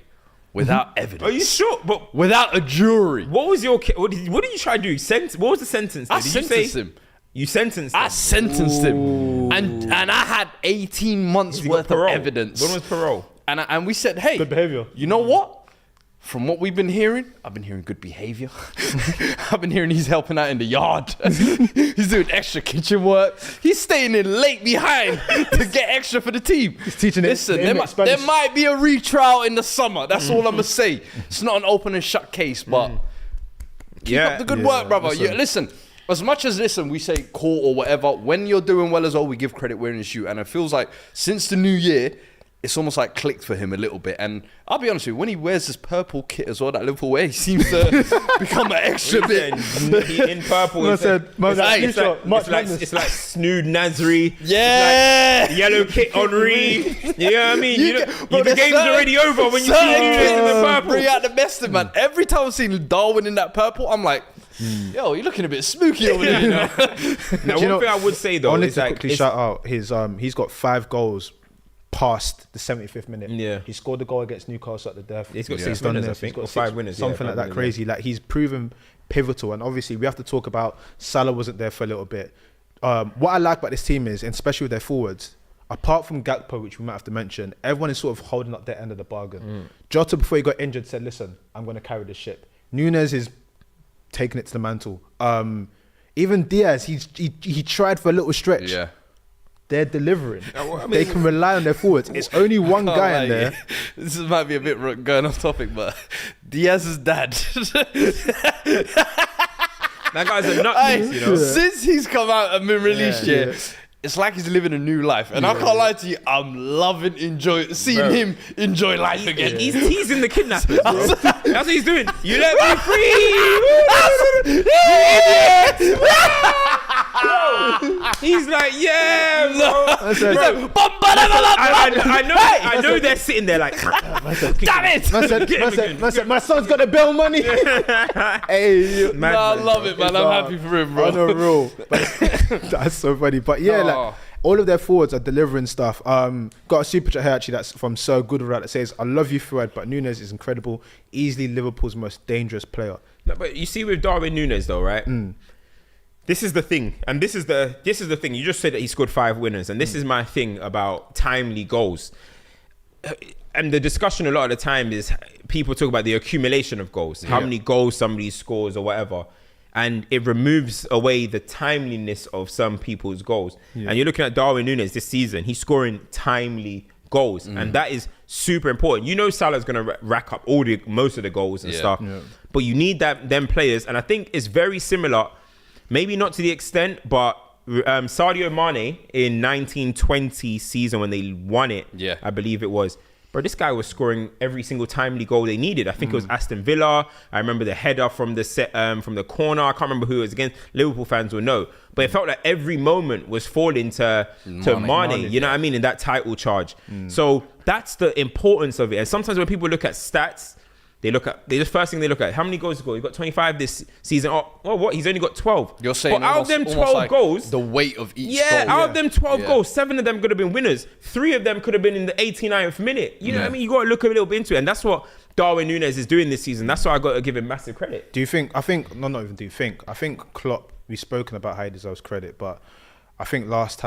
without evidence. Are you sure? But Without a jury. what was your? What did you try to do? What was the sentence? I Did you say sentenced him. You sentenced him. I sentenced him, and I had 18 months He got worth of parole. evidence. When was parole? And we said, hey, Good behaviour. You know what? From what we've been hearing, I've been hearing good behavior. I've been hearing he's helping out in the yard. He's doing extra kitchen work. He's staying in late behind to get extra for the team. He's teaching it- Listen, the there inmates might Spanish. be a retrial in the summer. That's all I'm going to say. It's not an open and shut case, but keep up the good work, brother. Listen, as much as we say court or whatever, when you're doing well as well, we give credit where it's due. And it feels like since the new year, it's almost like clicked for him a little bit. And I'll be honest with you, when he wears this purple kit as well, that Liverpool wear, he seems to become an extra bit. In purple. I said, it's like Snood Nasri. Yeah. It's like yellow kit Henri. You know what I mean? Bro, The there's game's certain- already over when you see certain Nunes in the kids purple. bring out the best in man. Every time I've seen Darwin in that purple, I'm like, yo, you're looking a bit spooky over there, you know? Now, one thing I would say I though wanted is to like quickly shout out his he's got 5 goals past the 75th minute. Yeah. He scored the goal against Newcastle at the death. He's got He's 6 done winners, I this. He's think, got or 6 5 winners. something like that crazy. Like he's proven pivotal, and obviously we have to talk about Salah wasn't there for a little bit. What I like about this team is, and especially with their forwards, apart from Gakpo, which we might have to mention, everyone is sort of holding up their end of the bargain. Jota, before he got injured, said, "Listen, I'm going to carry the ship." Nunes is taking it to the mantle. Even Diaz, he tried for a little stretch. Yeah. They're delivering. I mean- They can rely on their forwards. It's only one Can't guy lie, in there. yeah. This might be a bit going off topic, but Diaz's dad. That guy's a nutcase, you know. Since he's come out and been released, Yeah. it's like he's living a new life. And I can't lie to you, I'm loving seeing him enjoy life again. He's teasing the kidnappers, bro. That's what he's doing. You let me free. He's like, yeah, bro. I know they're sitting there like, Damn it! Man said, my son's got the bail money. Hey, I love it, man. I'm happy for him, bro. On a roll. That's so funny. But yeah, like all of their forwards are delivering stuff. Got a super chat here actually that's from Sir Goodrat that says, I love you, Fuad, but Nunes is incredible. Easily Liverpool's most dangerous player. No, but you see with Darwin Nunes though, right? This is the thing, and this is the thing. You just said that he scored 5 winners, and this is my thing about timely goals. And the discussion a lot of the time is people talk about the accumulation of goals, how many goals somebody scores or whatever, and it removes away the timeliness of some people's goals. And you're looking at Darwin Nunes this season; he's scoring timely goals, and that is super important. You know, Salah's going to rack up most of the goals and stuff, but you need them players, and I think it's very similar. Maybe not to the extent, but Sadio Mane in 1920 season when they won it, I believe it was. Bro, this guy was scoring every single timely goal they needed. I think it was Aston Villa. I remember the header from the from the corner. I can't remember who it was against. Liverpool fans will know. But it felt like every moment was falling to Mane, you know what I mean, in that title charge. So that's the importance of it. And sometimes when people look at stats, the first thing they look at, how many goals he got? He got 25 this season. Oh, what? He's only got 12. You're saying but out of them 12 like goals, the weight of each goal. Out of them 12 goals, 7 of them could have been winners. 3 of them could have been in the 89th minute. You know what I mean? You got to look a little bit into it. And that's what Darwin Nunes is doing this season. That's why I got to give him massive credit. I think Klopp, we've spoken about how he deserves credit, but I think last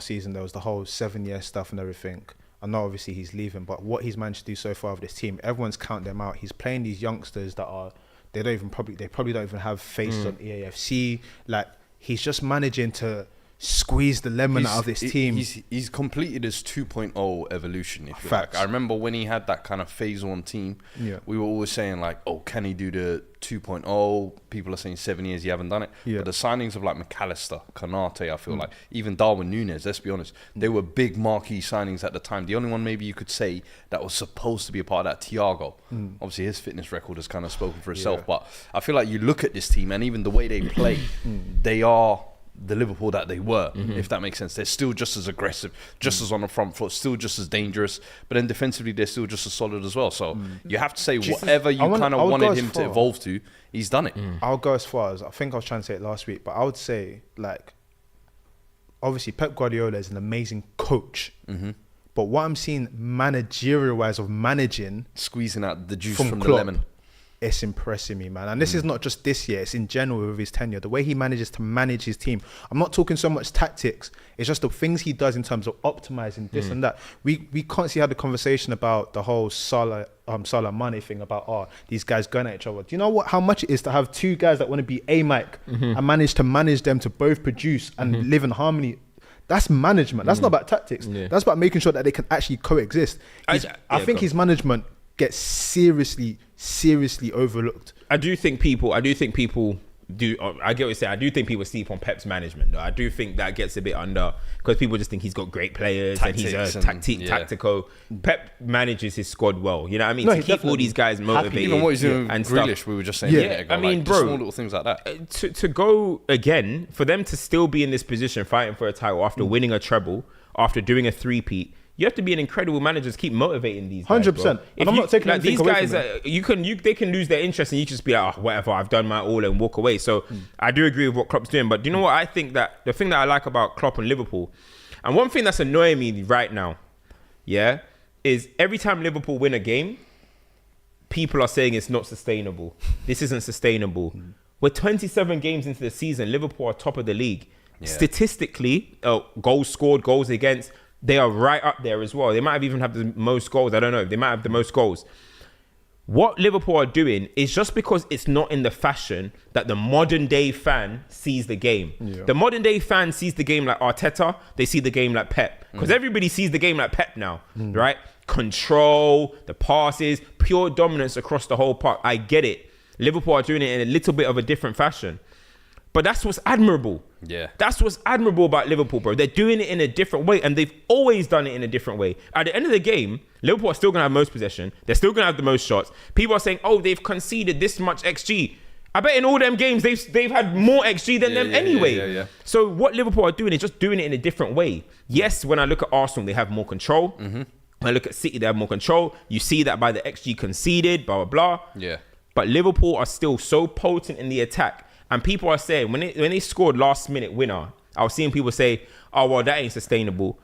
season, there was the whole 7-year stuff and everything. I know obviously he's leaving, but what he's managed to do so far with this team, everyone's counting them out. He's playing these youngsters that they probably don't even have faces on EAFC. Like, he's just managing to squeeze the lemon out of this team. He's completed his 2.0 evolution, if you like. I remember when he had that kind of phase 1 team, we were always saying like, oh, can he do the 2.0? People are saying 7 years, you haven't done it. But the signings of like McAllister, Konate, I feel like, even Darwin Nunes, let's be honest, they were big marquee signings at the time. The only one maybe you could say that was supposed to be a part of that, Thiago. Obviously his fitness record has kind of spoken for itself, but I feel like you look at this team and even the way they play, they are the Liverpool that they were, if that makes sense. They're still just as aggressive, just as on the front foot, still just as dangerous, but then defensively they're still just as solid as well. So you have to say whatever you kind of wanted him to evolve to, he's done it. I'll go as far as, I think I was trying to say it last week, but I would say, like, obviously Pep Guardiola is an amazing coach, but what I'm seeing managerial wise of managing, squeezing out the juice from Klopp, the lemon, it's impressing me, man. And this is not just this year, it's in general with his tenure. The way he manages to manage his team. I'm not talking so much tactics. It's just the things he does in terms of optimizing this and that. We can't see how the conversation about the whole Salah Mane thing about, these guys going at each other. Do you know how much it is to have 2 guys that want to be A-Mike and manage to manage them to both produce and live in harmony? That's management. That's not about tactics. That's about making sure that they can actually coexist. I think his management gets seriously overlooked. I do think people do. I get what you say. I do think people sleep on Pep's management, though. I do think that gets a bit under, because people just think he's got great players and he's tactical. Pep manages his squad well. You know what I mean? To keep all these guys motivated. Even what he's doing and Grealish, stuff. We were just saying. I mean, like, bro, small little things like that. To go again, for them to still be in this position, fighting for a title after winning a treble, after doing a 3-peat. You have to be an incredible manager to keep motivating these guys. 100%. And I'm not taking anything these away guys. from They can lose their interest, and you just be like, whatever, I've done my all, and walk away. So I do agree with what Klopp's doing. But do you know what I think that the thing that I like about Klopp and Liverpool, and one thing that's annoying me right now, is every time Liverpool win a game, people are saying it's not sustainable. This isn't sustainable. We're 27 games into the season. Liverpool are top of the league. Statistically, goals scored, goals against, they are right up there as well. They might have even have the most goals. I don't know. They might have the most goals. what Liverpool are doing is just because it's not in the fashion that the modern day fan sees the game. Yeah. The modern day fan sees the game like Arteta, they see the game like Pep. Because everybody sees the game like Pep now, right? Control, the passes, pure dominance across the whole park. I get it. Liverpool are doing it in a little bit of a different fashion. But that's what's admirable. Yeah. That's what's admirable about Liverpool, bro. They're doing it in a different way, and they've always done it in a different way. At the end of the game, Liverpool are still going to have most possession. They're still going to have the most shots. People are saying, oh, they've conceded this much XG. I bet in all them games, they've had more XG than them anyway. Yeah. So what Liverpool are doing is just doing it in a different way. Yes, when I look at Arsenal, they have more control. When I look at City, they have more control. You see that by the XG conceded, blah, blah, blah. Yeah. But Liverpool are still so potent in the attack. And people are saying, when they scored last minute winner, I was seeing people say, oh, well, that ain't sustainable.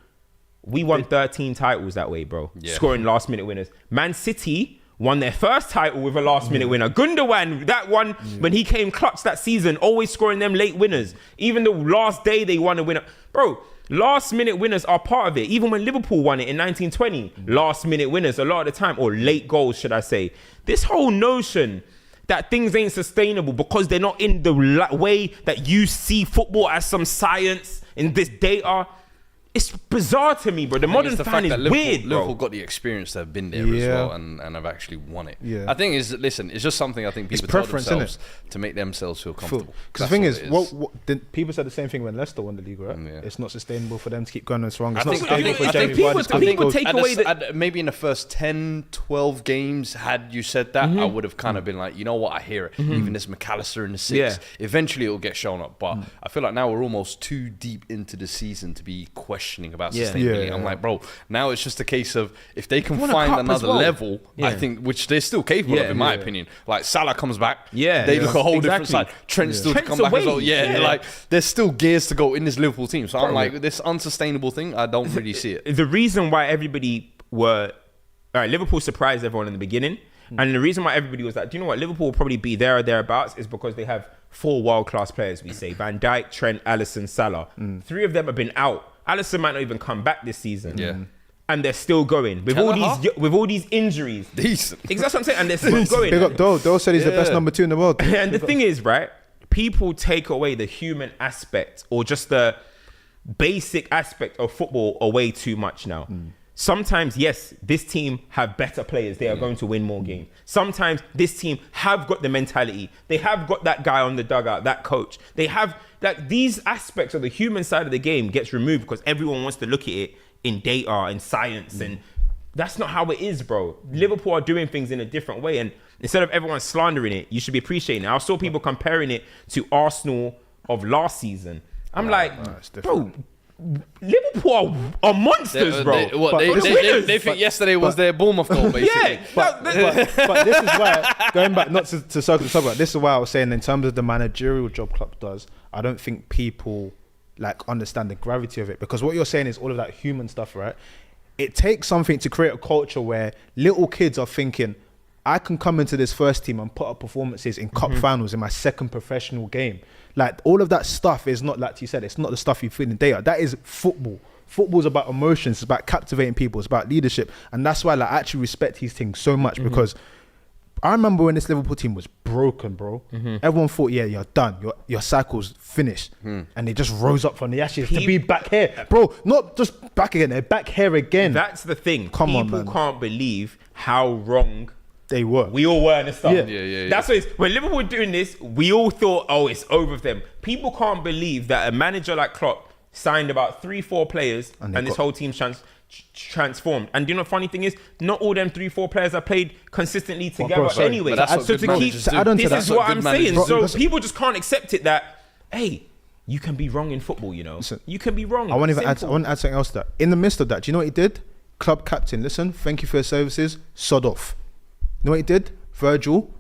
We won 13 titles that way, bro. Yeah. Scoring last minute winners. Man City won their first title with a last minute winner. Gundogan, that one, when he came clutch that season, always scoring them late winners. Even the last day they won a winner. Bro, last minute winners are part of it. Even when Liverpool won it in 1920, last minute winners a lot of the time, or late goals, should I say. This whole notion that things ain't sustainable because they're not in the way that you see football as some science in this data. It's bizarre to me, bro. The modern fan is weird, bro. Liverpool got the experience to have been there as well and have actually won it. Yeah. I think it's just something I think people tell themselves to make themselves feel comfortable. Because the thing is, people said the same thing when Leicester won the league, right? Yeah. It's not sustainable for them to keep going as strong. It's not sustainable for Jamie Vardy. People take away that. Maybe in the first 10, 12 games, had you said that, I would have kind of been like, you know what, I hear it. Even this McAllister in the 6, eventually it'll get shown up. But I feel like now we're almost too deep into the season to be questioning about sustainability. I'm like, bro, now it's just a case of if they can find another level, I think, which they're still capable of, in my opinion. Like Salah comes back, they look a whole different side. Trent's still to come back as well. Like there's still gears to go in this Liverpool team. So I'm like, this unsustainable thing, I don't really see it. The reason why everybody Liverpool surprised everyone in the beginning. And the reason why everybody was like, do you know what, Liverpool will probably be there or thereabouts is because they have 4 world-class players, we say. Van Dijk, Trent, Alisson, Salah. 3 of them have been out. Alisson might not even come back this season. Yeah. And they're still going. With all these injuries. Decent. Exactly what I'm saying. And they're still going. Big up Dole said he's the best number 2 in the world. And the thing is, right, people take away the human aspect or just the basic aspect of football away too much now. Sometimes, yes, this team have better players. They are going to win more games. Sometimes this team have got the mentality. They have got that guy on the dugout, that coach. They have like these aspects of the human side of the game gets removed because everyone wants to look at it in data and science. And that's not how it is, bro. Liverpool are doing things in a different way. And instead of everyone slandering it, you should be appreciating it. I saw people comparing it to Arsenal of last season. I'm bro, Liverpool are monsters, bro. They think yesterday was their Bournemouth goal, basically. But this is why, going back, not to circle the subject, this is why I was saying in terms of the managerial job club does, I don't think people like understand the gravity of it. Because what you're saying is all of that human stuff, right? It takes something to create a culture where little kids are thinking, I can come into this first team and put up performances in cup finals in my second professional game. Like all of that stuff is not, like you said, it's not the stuff you feel in data. That is football. Football's about emotions. It's about captivating people. It's about leadership. And that's why I actually respect these things so much because I remember when this Liverpool team was broken, bro. Everyone thought, you're done. Your cycle's finished. And they just rose up from the ashes to be back here. Bro, not just back again. They're back here again. That's the thing. People can't believe how wrong they were. We all were in the start. Yeah. That's what it's, when Liverpool were doing this, we all thought, oh, it's over with them. People can't believe that a manager like Klopp signed about 3-4 players and this whole team transformed. And you know the funny thing is, not all them 3-4 players have played consistently together anyway. This is what I'm saying. So people just can't accept it that, hey, you can be wrong in football, you know. Listen, you can be wrong. I want to add something else to that. In the midst of that, do you know what he did? Club captain, listen, thank you for your services. Sod off. You know what he did? Virgil,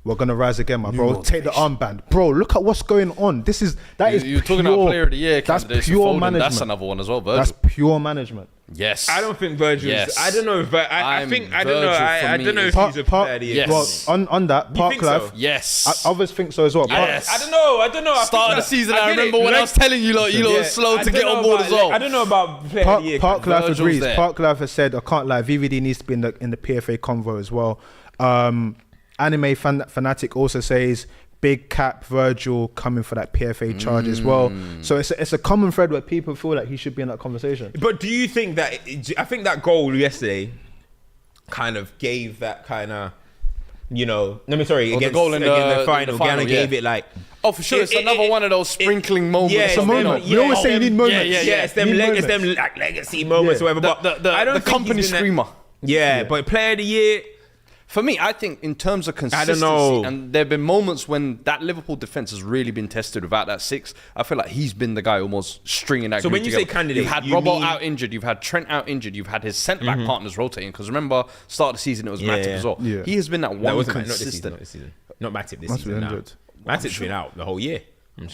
we're gonna rise again, my bro. Take the armband, bro. Look at what's going on. You're talking about player of the year. That's pure management. That's another one as well. Virgil. That's pure management. Yes. I don't think Virgil. Yes. I don't know. I don't know if he's a player of the year. Yes. Well, on that, Parklife. So? Yes. Others think so as well. Yes. I don't know. Start of the season, I remember when I was telling you, you were slow to get on board as well. I don't know about player of the year. Parklife agrees. Parklife has said, I can't lie, VVD needs to be in the PFA convo as well. Anime Fanatic also says Big Cap Virgil coming for that PFA charge as well. So it's a common thread where people feel like he should be in that conversation. But do you think that? I think that goal yesterday kind of gave that kind of, against the goal in the final, final, gave it like. Oh, for sure, it's another one of those sprinkling moments. It's a moment. We always say you need moments. It's them like legacy moments or whatever. But I don't the think company he's been screamer. But player of the year. For me, I think in terms of consistency, and there have been moments when that Liverpool defence has really been tested without that 6. I feel like he's been the guy almost stringing that. So group when you together. say candidate, you've had Robbo out injured, you've had Trent out injured, you've had his centre back partners rotating. Because remember, start of the season it was Matip as well. Yeah. He has been that one consistent. Not this season. Not Matip this season. Matip's been out the whole year.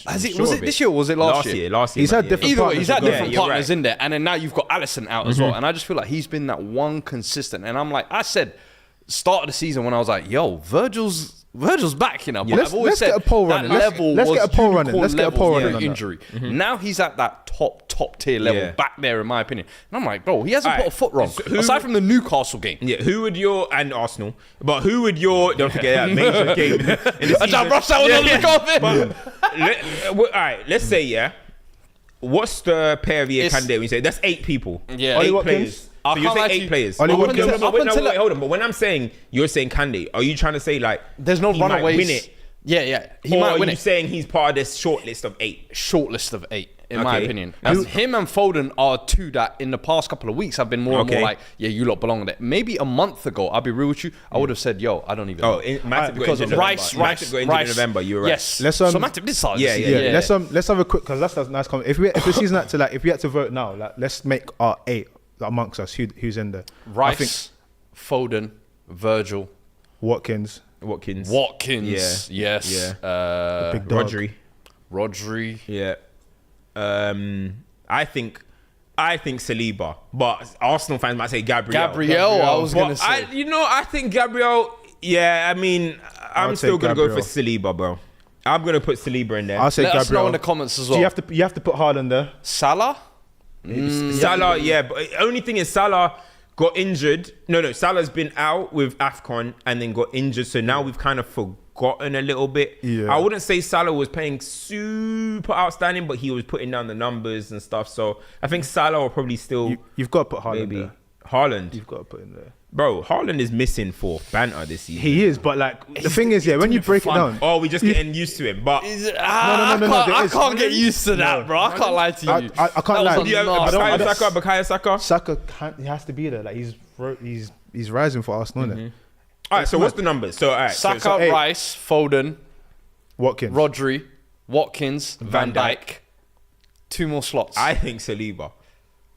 Was it this year or was it last year? Last year. He's had different Either way, partners. he's had different you're partners right. in there. And then now you've got Alisson out as well. And I just feel like he's been that one consistent. And I'm like, I said, start of the season when I was like, yo, Virgil's back, But I've always said get a poll that running. level Let's was get a poll running. unicorn Let's get a levels poll of running on that. injury. Now he's at that top tier level back there, in my opinion. And I'm like, bro, he hasn't put a foot wrong. Aside from the Newcastle game. Yeah, who would your, and Arsenal, but who would your, don't forget that major game in the season. I rushed that one on the carpet. All right, let's say, what's the pair of year candidate when you say, that's 8 people. Yeah. 8 Ollie players. I So you're can't saying lie to 8 you. players. Ollie Wait, Watkins. hold on. But when I'm saying, you're saying candidate, are you trying to say like, There's no he might runaways. win it? Yeah. He Or might win are you it. saying he's part of this short list of 8? Short list of 8, in my Okay. opinion. And him and Foden are 2 that in the past couple of weeks have been more and more like, yeah, you lot belong there. Maybe a month ago, I'll be real with you, I would have said, yo, I don't even know. Because of Rice got injured in November. You were right. Yes. Let's, So Matip did start. Yeah. Let's have a quick, because that's a nice comment. If the season had to if we had to vote now, let's make our 8 amongst us. Who's in there? Rice, I think Foden, Virgil, Watkins. Watkins. Yes. Big dog. Rodri. Yeah. I think Saliba, but Arsenal fans might say Gabriel. I was gonna But say. I think Gabriel. Yeah, I mean, I'm would still say gonna go Gabriel. for Saliba, bro. I'm gonna put Saliba in there. I'll say Let us know Gabriel. in the comments as So well. you have to put Haaland there. Salah. Salah, yeah, but only thing is Salah got injured. No, Salah's been out with AFCON and then got injured. So now we've kind of forgotten a little bit. Yeah. I wouldn't say Salah was playing super outstanding, but he was putting down the numbers and stuff. So I think Salah will probably still You've got to put Haaland maybe there. Haaland. You've got to put him there. Bro, Haaland is missing for banter this season. He is, but the thing is, when you break it down, Oh, we just getting used to him. But no, I can't get used to that, bro. I can't lie to you. I can't lie. That was a yeah, nasty- Bukayo Saka. Saka he has to be there. He's rising for Arsenal, innit? All right, so what's the numbers? So all right, Saka, so eight. Rice, Foden, Watkins. Rodri, Watkins, Van Dijk. Dijk. 2 more slots. I think Saliba.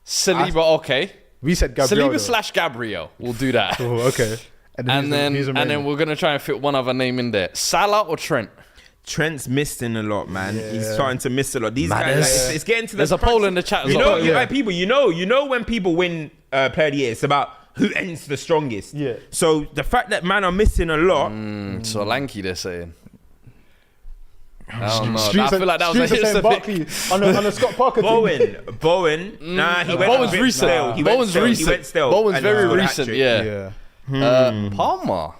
Saliba, okay. We said Gabriel. Saliba / Gabriel. We'll do that. Oh, okay. And then we're gonna try and fit one other name in there. Salah or Trent? Trent's missing a lot, man. He's starting to miss a lot. These guys, Madness. it's getting to the There's a poll in the chat as You well. know, people, you know when people win Player of the Year, it's about who ends the strongest. Yeah. So the fact that man are missing a lot. So Lanky, they're saying. I don't know. Streets I feel like that was a Streets are saying hit. Barkley on the Scott Parker team. Bowen. Nah, he went Bowen's a bit recent. stale. He Bowen's went recent. He went stale. Bowen's And very scored a recent. hat-trick. Yeah. Palmer.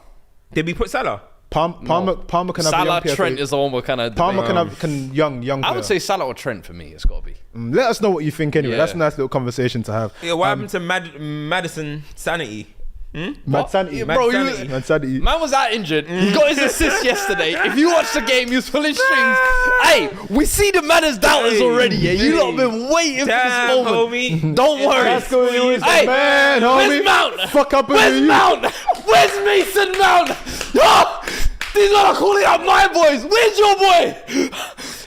Did we put Salah? Palmer can have a Salah, young Trent PFA. is the one we're kind of. Palmer can young I player. would say Salah or Trent for me. It's got to be. Let us know what you think anyway. Yeah. That's a nice little conversation to have. Yeah, what happened to Madison Sanity? Mad Sanity. Bro, Mad Sanity. Man was out injured. He got his assist yesterday. If you watch the game, he was pulling strings. Hey, we see the man as doubters already. Yeah, you lot have been waiting Damn, for this moment. homie. Don't worry. That's good. He was the Hey, man, where's homie. Mount? Fuck up Where's with you. Mount? Where's Mason Mount? Oh, these lot are calling out my boys. Where's your boy?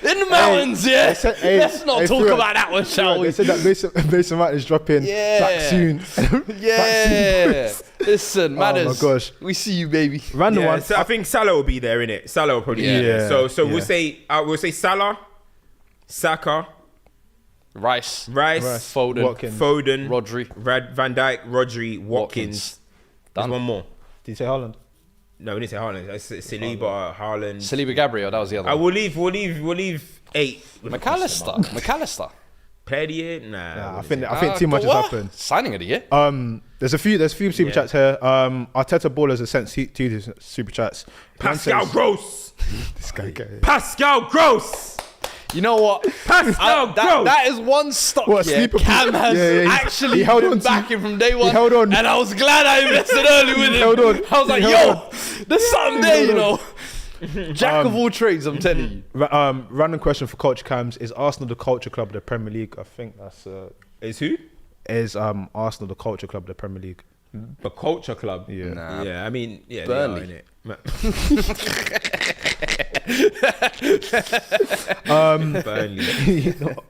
In the mountains, yeah. Let's not talk about that one, shall we? They said that Mason Mount is dropping back soon. Yeah. Listen, Oh Matters. my gosh. We see you, baby. Random one. So I think Salah will be there, innit? Salah will probably be there. So we'll say Salah, Saka, Rice, Foden, Foden, Rodri, Van Dijk, Rodri, Watkins. There's Done. one more. Did you say Haaland? No, we didn't say Haaland. It's Saliba, Haaland. Saliba, Gabriel. That was the other I one. will leave 8. McAllister. Player of the year? Nah. I think too much has happened. Signing of the year. There's a few super chats here. Arteta Ballers have sent two super chats. Pascal Gross. This guy. Pascal Gross. You know what? Pascal Gross. That is one stock. What, Yeah, sleeper Cam pick? has Yeah, actually he held been on to- backing from day one. he held on. And I was glad I invested early with him. held on. I was like, He yo, held there's something there, you know. on. Jack of all trades, I'm telling you. Random question for Culture Cams: is Arsenal the culture club of the Premier League? I think that's Is who? is Arsenal the culture club of the Premier League? The Culture Club. Yeah. Nah. Yeah, I mean, yeah, Burnley. they are, innit? Burnley.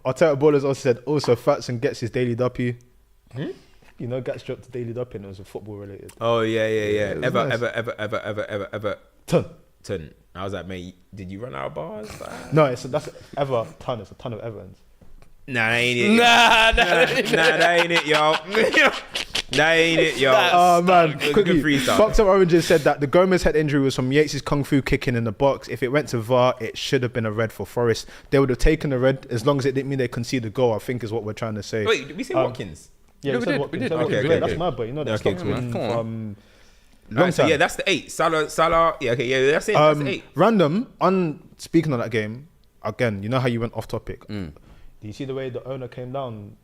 Arteta Ballers also said Fatson gets his daily duppy. You know, Gats dropped the daily duppy and it was a football related. Oh yeah. it was nice. Everton. I was like, mate, did you run out of bars? No, that's Everton. It's a ton of Evertons. Nah, that ain't it. Nah. That ain't it, yo. That ain't it, yo. Oh man, Good quickly. freestyle. Box of Oranges said that the Gomez head injury was from Yates' kung fu kicking in the box. If it went to VAR, it should have been a red for Forest. They would have taken the red as long as it didn't mean they conceded a goal. I think is what we're trying to say. Wait, did we say Watkins? Yeah, Yeah, we we said did, Watkins. we did. Said Okay, Watkins. okay, Yeah, that's okay. mad, but you know that's Okay, not cool, been come on. from long Alright, so time. yeah, that's the 8. Salah. Yeah, okay, yeah, that's it. That's 8. Random. Speaking of that game, again, you know how you went off topic. Do you see the way the owner came down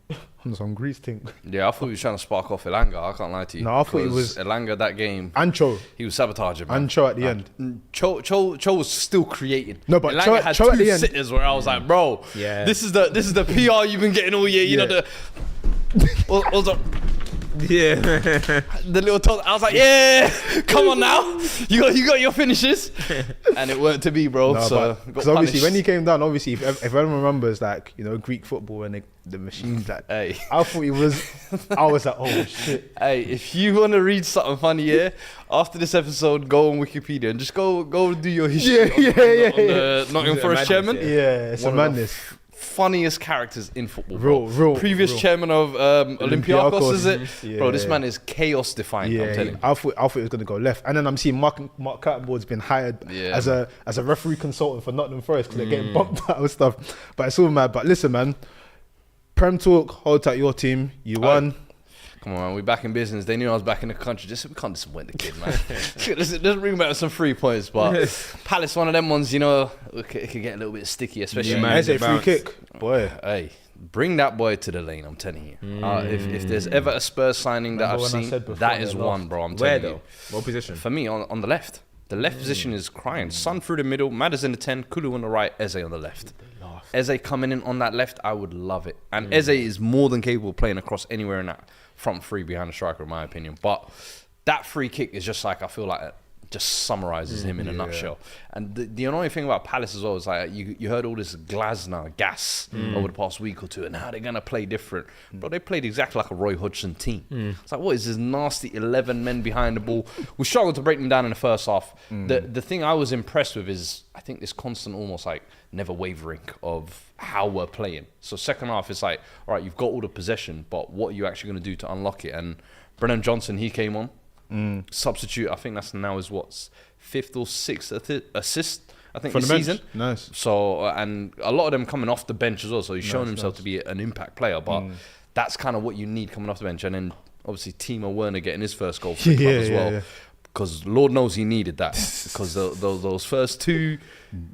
on some Greece thing? Yeah, I thought he was trying to spark off Elanga. I can't lie to you. No, I thought it 'Cause was- Elanga that game. Ancho. He was sabotaging, man. Ancho at the end. Cho was still creating. No, but Elanga Cho had at two the end- sitters where I was like, bro, Yeah. this is the PR you've been getting all year. You know Yeah. Yeah. the little toss. I was like, yeah, come on now, you got your finishes, and it worked to be, bro. No, so because got obviously punished. when he came down, obviously if everyone remembers, like, you know, Greek football and the machines, like, Hey. I thought he was. I was like, oh shit. Hey, if you want to read something funny, yeah, after this episode, go on Wikipedia and just go do your history. Yeah, on the Is Nottingham it a Forest madness, chairman. yeah? Yeah, it's One a of the madness. Funniest characters in football, bro. Real. Previous chairman of Olympiacos, is it? Mhm. Bro, this Yeah. man is chaos defined. I'm Yeah, telling you. I thought it was gonna go left, and then I'm seeing Mark Clattenburg's been hired Yeah. as a referee consultant for Nottingham Forest because they're getting bumped out and stuff. But it's all mad. But listen, man, Prem talk, hold tight your team. You won. Come on, man, we back in business. They knew I was back in the country. We can't disappoint the kid, man. Let's bring back some 3 points. But Palace, one of them ones, you know, it could get a little bit sticky, especially. Yeah, man. Eze free bounce. kick, boy. Hey, bring that boy to the lane, I'm telling you. If there's ever a Spurs signing that Remember I've when I seen, said before that they is lost? one, bro. I'm Where telling you. though? What position? For me, on the left. The left position is crying. Son through the middle, Madders in the 10, Kulu on the right, Eze on the left. Eze coming in on that left, I would love it. And Eze is more than capable of playing across anywhere in that front three behind the striker, in my opinion. But that free kick is just like, I feel like it just summarizes him in a nutshell. And the annoying thing about Palace as well is like you heard all this Glasner gas over the past week or two, and how they're gonna play different. Bro, they played exactly like a Roy Hodgson team. It's like, what is this nasty 11 men behind the ball? We struggled to break them down in the first half. The thing I was impressed with is I think this constant almost like never wavering of how we're playing. So second half it's like, all right, you've got all the possession, but what are you actually gonna do to unlock it? And Brennan Johnson, he came on. Substitute, I think that's now his what's 5th or 6th assist, I think, From this the bench. season. Nice. So and a lot of them coming off the bench as well. So he's shown himself to be an impact player, but that's kind of what you need coming off the bench. And then obviously Timo Werner getting his first goal for the club as well, because Lord knows he needed that. Because those first 2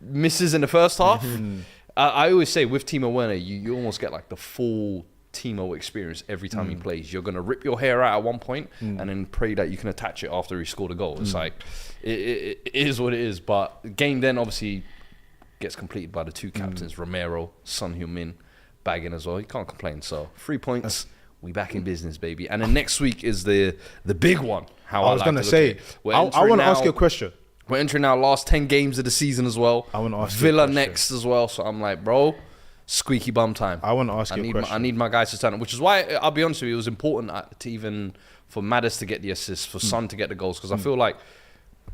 misses in the first half, I always say with Timo Werner, you almost get like the full Timo experience every time he plays. You're gonna rip your hair out at one point and then pray that you can attach it after he scored a goal. It's like it is what it is. But the game then obviously gets completed by the 2 captains, Romero, Son Heung-min, bagging as well. You can't complain. So 3 points, we back in business, baby. And then next week is the big one. How I was like gonna to look say, at it. We're I entering want to now- ask you a question. We're entering our last 10 games of the season as well. I wanna ask you a Villa question. next as well. So I'm like, bro, squeaky bum time. I want to ask you a question. I need my guys to stand up, which is why I'll be honest with you, it was important to even for Maddis to get the assists, for Son to get the goals, because I feel like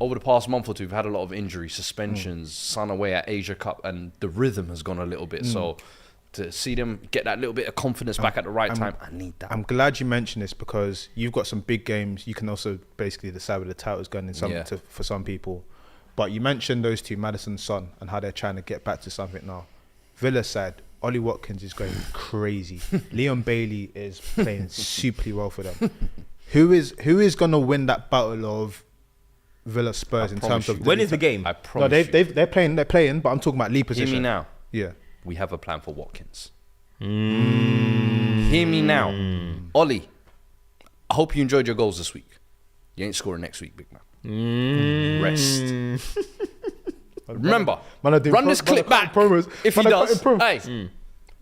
over the past month or two, we've had a lot of injuries, suspensions, Son away at Asia Cup, and the rhythm has gone a little bit. So to see them get that little bit of confidence back at the right time, I need that. I'm glad you mentioned this because you've got some big games. You can also basically decide where the title's going in for some people. But you mentioned those 2, Maddison, Son, and how they're trying to get back to something now. Villa side, Ollie Watkins is going crazy. Leon Bailey is playing superly well for them. who is gonna win that battle of Villa Spurs in terms of when is the game? I No, promise you. they're playing, but I'm talking about league position. Hear me now. Yeah. We have a plan for Watkins. Hear me now. Ollie, I hope you enjoyed your goals this week. You ain't scoring next week, big man. Rest. Remember, run this clip back. If he does, hey,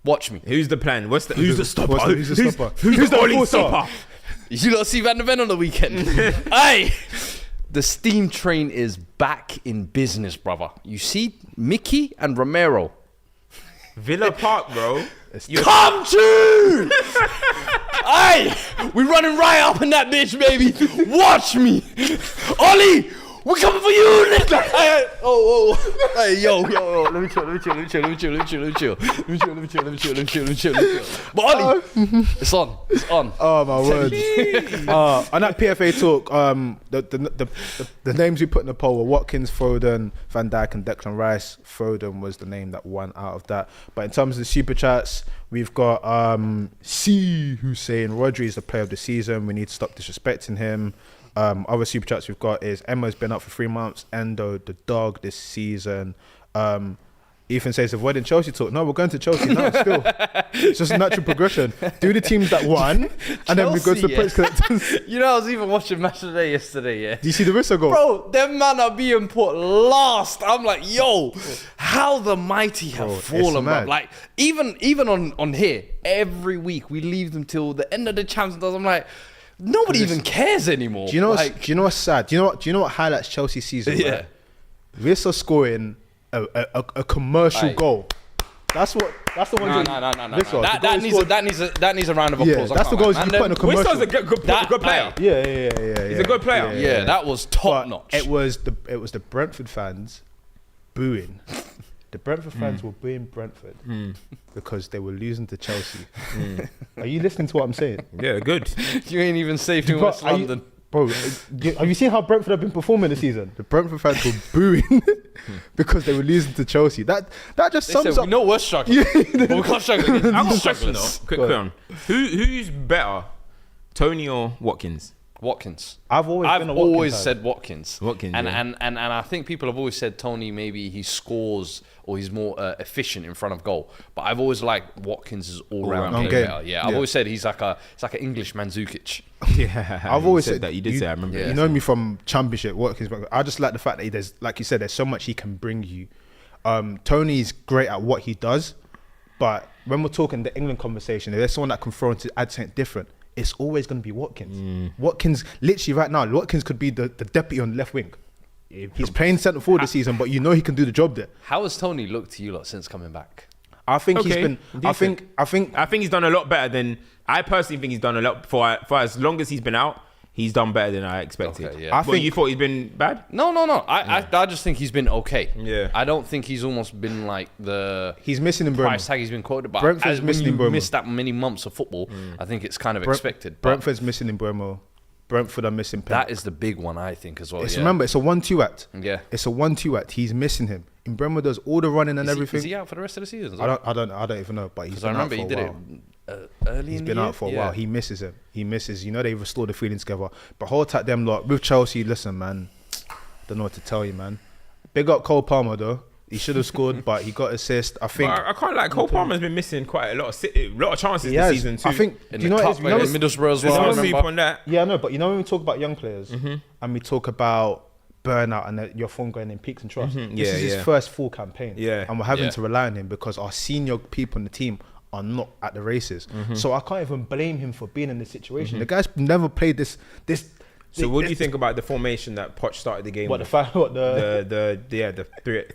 watch me. Who's the plan? Who's the stopper? Who's the stopper? Who's the Ollie enforcer? stopper? You lot see Van de Ven on the weekend. Hey, the steam train is back in business, brother. You see Mickey and Romero. Villa Park, bro. Come to! Hey, we running right up in that bitch, baby. Watch me. Ollie, we're coming for you, nigga. Hey, hey, yo. Let me chill. But Ollie, it's on. Oh my word! On that PFA talk, the names we put in the poll were Watkins, Foden, Van Dijk, and Declan Rice. Foden was the name that won out of that. But in terms of the super chats, we've got C who's saying Rodri is the player of the season. We need to stop disrespecting him. Other super chats we've got is Emma's been up for 3 months. Endo the dog this season. Ethan says avoiding Chelsea talk. No, we're going to Chelsea now. Still, it's just a natural progression. Do the teams that won, and then we go to the points collectors. You know, I was even watching Match of the Day yesterday. Yeah. Do you see the Rissa goal? Bro, them man are being put last. I'm like, yo, how the mighty have fallen, bro. mad. Like, even on here, every week we leave them till the end of the Champions League. I'm like, nobody even cares anymore. Do you know? Like, Do you know what's sad? Do you know what highlights Chelsea season? Yeah. Right? Rissa scoring a commercial Aye. goal. That's the one. No. That needs a round of applause. Yeah, that's the goals you put in a commercial. Whistl's a good player. Yeah. He's a good player. Yeah, that was top But notch. it was the Brentford fans booing. The Brentford fans were booing Brentford because they were losing to Chelsea. Are you listening to what I'm saying? Yeah, good. You ain't even safe in Bro, West London. have you seen how Brentford have been performing this season? The Brentford fans were booing because they were losing to Chelsea. That just They sums said, up. we know we're struggling. But we can't struggle against I've got a these question though. strugglers. Quick one. Who's better, Tony or Watkins? Watkins. I've always said Watkins. Watkins, and, yeah. and I think people have always said Tony maybe he scores or he's more efficient in front of goal. But I've always liked Watkins' all-round game better. Yeah, I've always said he's like an English Mandzukic. Yeah, I've always said that. You did say. I remember. You know me from Championship Watkins. I just like the fact that there's, like you said, there's so much he can bring you. Tony's great at what he does, but when we're talking the England conversation, if there's someone that can throw into add something different, it's always going to be Watkins. Watkins, literally right now, Watkins could be the deputy on the left wing. He's playing centre forward this season, but you know he can do the job there. How has Tony looked to you lot since coming back? I think he's been. Decent. I think he's done a lot better than I personally think he's done a lot for as long as he's been out. He's done better than I expected. Okay, yeah. I think you thought he's been bad? No. I just think he's been okay. Yeah. I don't think he's almost been like the he's missing in price Brentford. tag he's been quoted. But Brentford's when missing you in Bremo. miss that many months of football, I think it's kind of expected. But Brentford's missing in Bremo. Brentford are missing. Pep. that is the big one, I think, as well. Remember, it's a 1-2 act. Yeah. It's a 1-2 act. He's missing him. In Bremo does all the running and everything. Is he out for the rest of the season? I don't even know. But he's Because I remember he did it early He's in the been year. out for a while. He misses him. He misses. You know, they restored the feeling together. But hold tight, them lot with Chelsea. Listen, man. Don't know what to tell you, man. Big up Cole Palmer though. He should have scored, but he got assist. I think. I can't like Cole Palmer's been missing quite a lot of chances He this has. season too. I think. In Do you the know what cup, it is? You know in Middlesbrough as There's well. I no sleep remember. on that. Yeah, no, but you know when we talk about young players and we talk about burnout and your form going in peaks and troughs. This Yeah, is his yeah. first full campaign. Yeah. And we're having Yeah. to rely on him because our senior people in the team are not at the races. So I can't even blame him for being in this situation. The guy's never played this. So what do you think about the formation that Poch started the game What with? the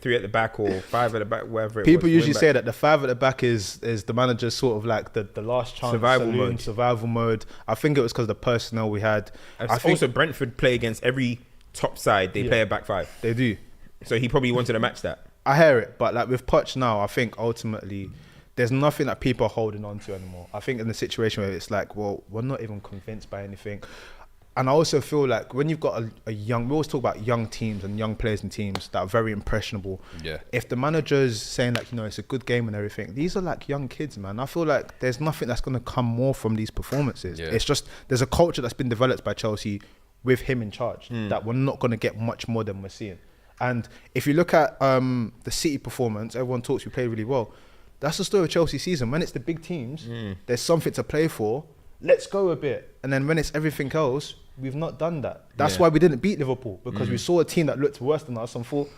three at the back or five at the back, wherever it people was. usually wing say back. that the 5 at the back is the manager's sort of like the last chance survival mode. I think it was because of the personnel we had. I think Also, Brentford play against every top side. They play a back five. they do. So he probably wanted to match that. I hear it, but like with Poch now, I think ultimately there's nothing that people are holding on to anymore. I think in the situation where it's like, well, we're not even convinced by anything. And I also feel like when you've got a young, we always talk about young teams and young players and teams that are very impressionable. Yeah. If the manager's saying like, it's a good game and everything, these are like young kids, man. I feel like there's nothing that's going to come more from these performances. Yeah. It's just, there's a culture that's been developed by Chelsea with him in charge that we're not going to get much more than we're seeing. And if you look at the City performance, everyone talks, we played really well. That's the story of Chelsea season. When it's the big teams, there's something to play for. Let's go a bit. And then when it's everything else, we've not done that. That's why we didn't beat Liverpool, because we saw a team that looked worse than us and thought,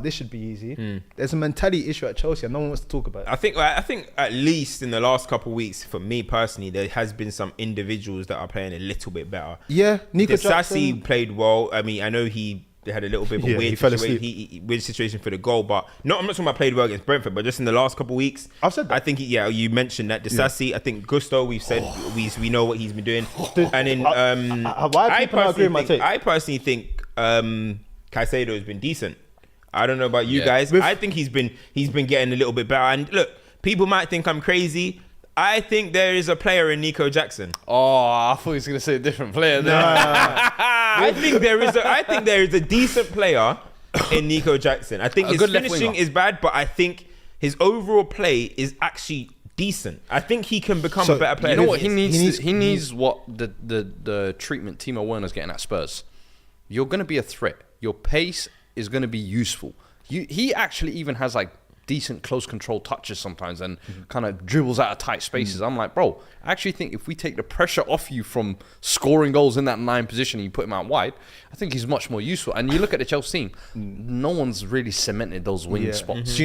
this should be easy. There's a mentality issue at Chelsea and no one wants to talk about it. I think at least in the last couple of weeks, for me personally, there has been some individuals that are playing a little bit better. Yeah, Nico Sassy Jackson played well. I mean, I know he had a little bit of a weird situation for the goal, but I'm not talking about played well against Brentford, but just in the last couple of weeks, I've said that. I think you mentioned that Sassy. I think Gusto, we've said we know what he's been doing, and in why people not agree with my take? I personally think Caicedo has been decent. I don't know about you guys. I think he's been getting a little bit better. And look, people might think I'm crazy. I think there is a player in Nico Jackson. Oh, I thought he was going to say a different player there. I think there is a decent player in Nico Jackson. I think his finishing is bad, but I think his overall play is actually decent. I think he can become a better player. You know what he needs? He needs what the treatment Timo Werner's getting at Spurs. You're going to be a threat. Your pace is going to be useful. He actually even has like decent close control touches sometimes and kind of dribbles out of tight spaces. I'm like, bro, I actually think if we take the pressure off you from scoring goals in that 9 position and you put him out wide, I think he's much more useful. And you look at the Chelsea team, no one's really cemented those wing spots.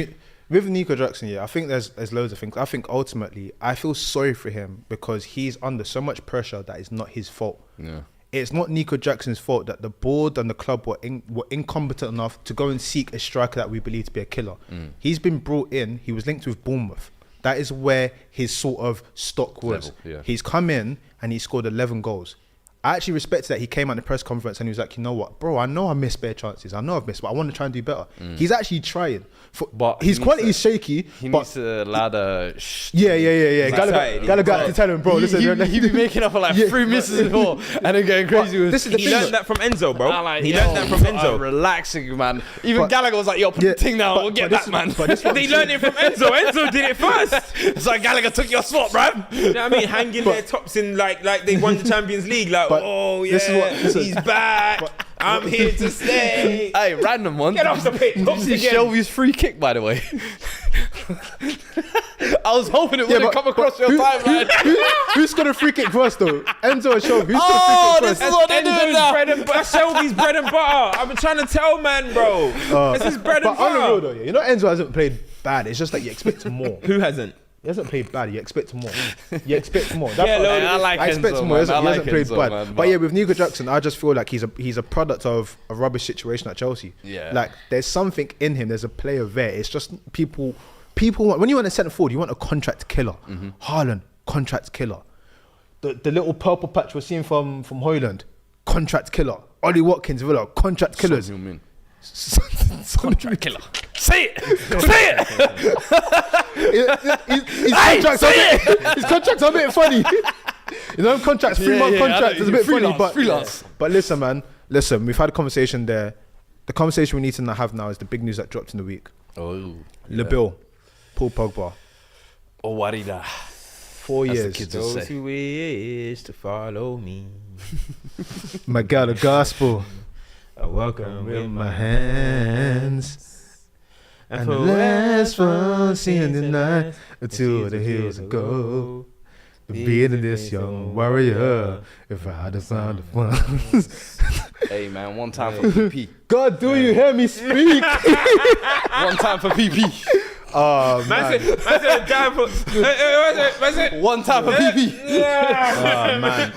With Nico Jackson, I think there's loads of things. I think ultimately, I feel sorry for him because he's under so much pressure that it's not his fault. Yeah. It's not Nico Jackson's fault that the board and the club were incompetent enough to go and seek a striker that we believe to be a killer. He's been brought in. He was linked with Bournemouth. That is where his sort of stock was. He's come in and he scored 11 goals. I actually respected that he came out in the press conference and he was like, you know what, bro, I know I missed bare chances. I know I've missed, but I want to try and do better. He's actually trying. But his quality is shaky. He needs to ladder. Yeah. Gallagher got to tell him, bro, listen. He be making up for like 3 misses and all and then going crazy with this is the he thing. learned that from Enzo, bro. He learned that from Enzo. Relaxing, man. Even Gallagher was like, yo, put the thing down. We'll get that, man. They learned it from Enzo. Enzo did it first. It's like Gallagher took your spot, bruv. You know what I mean? Hanging their tops in like they won the Champions League. Like, he's back. I'm here to stay. Hey, random one. Get off the pitch. Did you see Shelby's free kick, by the way? I was hoping it wouldn't come across your timeline. Who scored a free kick first, though? Enzo or Shelby? Who scored Oh, a free this kick is first? what they're doing now. bread and butter. Shelby's bread and butter. I've been trying to tell man, bro. This is bread and But on the butter. road, though, you know Enzo hasn't played bad. It's just that you expect more. Who hasn't? He hasn't played bad. You expect more. You expect more. I like I expect Enzo, more. man. He hasn't played Enzo, bad. man, but yeah, with Nico Jackson, I just feel like he's a product of a rubbish situation at Chelsea. Yeah. Like there's something in him. There's a player there. It's just people want, when you want a centre forward, you want a contract killer. Haaland, contract killer. The little purple patch we're seeing from Hoyland, contract killer. Ollie Watkins, Villa, contract killers. Contract killer. Say it. Say it. His contracts are a bit funny. You know, contracts, 3-month contracts is a bit funny. But freelance. But listen, man. Listen, we've had a conversation there. The conversation we need to have now is the big news that dropped in the week. Oh. Bill, Paul Pogba. Oh, Warida. 4 years. Those who wish to follow me. My God, the gospel. I welcome With my hands. And the last one seen the night until the hills go. Being this young warrior, if I had found the funds. Hey, man, one time for PP. God, do you hear me speak? One time for PP. Oh, man. One time for PP. Oh, man.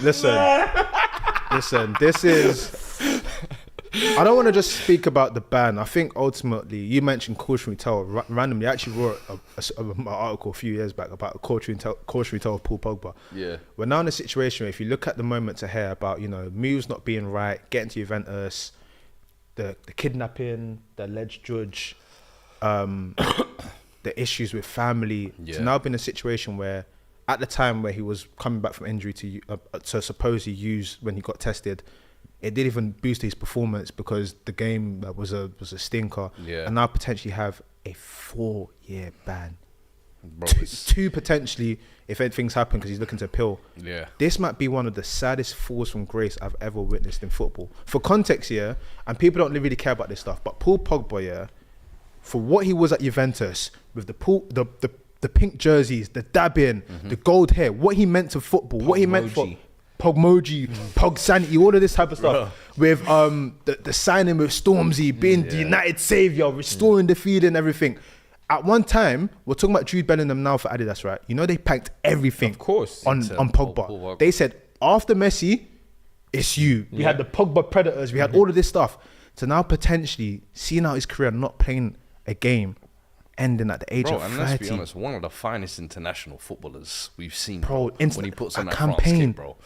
Listen, this is... I don't want to just speak about the ban. I think ultimately, you mentioned cautionary tale. Randomly, I actually wrote an article a few years back about a cautionary tale of Paul Pogba. Yeah. We're now in a situation where if you look at the moments ahead about, moves not being right, getting to Juventus, the kidnapping, the alleged judge, the issues with family. Yeah. It's now been a situation where at the time where he was coming back from injury to supposedly use when he got tested, it didn't even boost his performance because the game was a stinker. Yeah. And now potentially have a 4-year ban. Bro, Two potentially if anything's happened because he's looking to appeal. Yeah. This might be one of the saddest falls from grace I've ever witnessed in football. For context, yeah, and people don't really care about this stuff, but Paul Pogba, yeah, for what he was at Juventus with the pink jerseys, the dabbing, the gold hair, what he meant to football, what he meant for Pogmoji, Pog Sanity, all of this type of stuff. With the signing with Stormzy, being the United saviour, restoring the field and everything. At one time, we're talking about Jude Bellingham now for Adidas, right? You know they packed everything Of course. on Pogba. They said, after Messi, it's you. We had the Pogba Predators, we had all of this stuff. So now potentially, seeing out his career not playing a game, ending at the age of 30. And let's be honest, one of the finest international footballers we've seen, Bro, when he puts on that campaign. France kit, bro.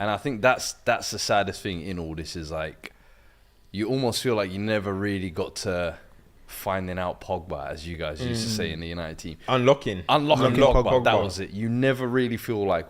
And I think that's the saddest thing in all this is like, you almost feel like you never really got to finding out Pogba, as you guys used to say in the United team. Unlocking Pogba. That was it. You never really feel like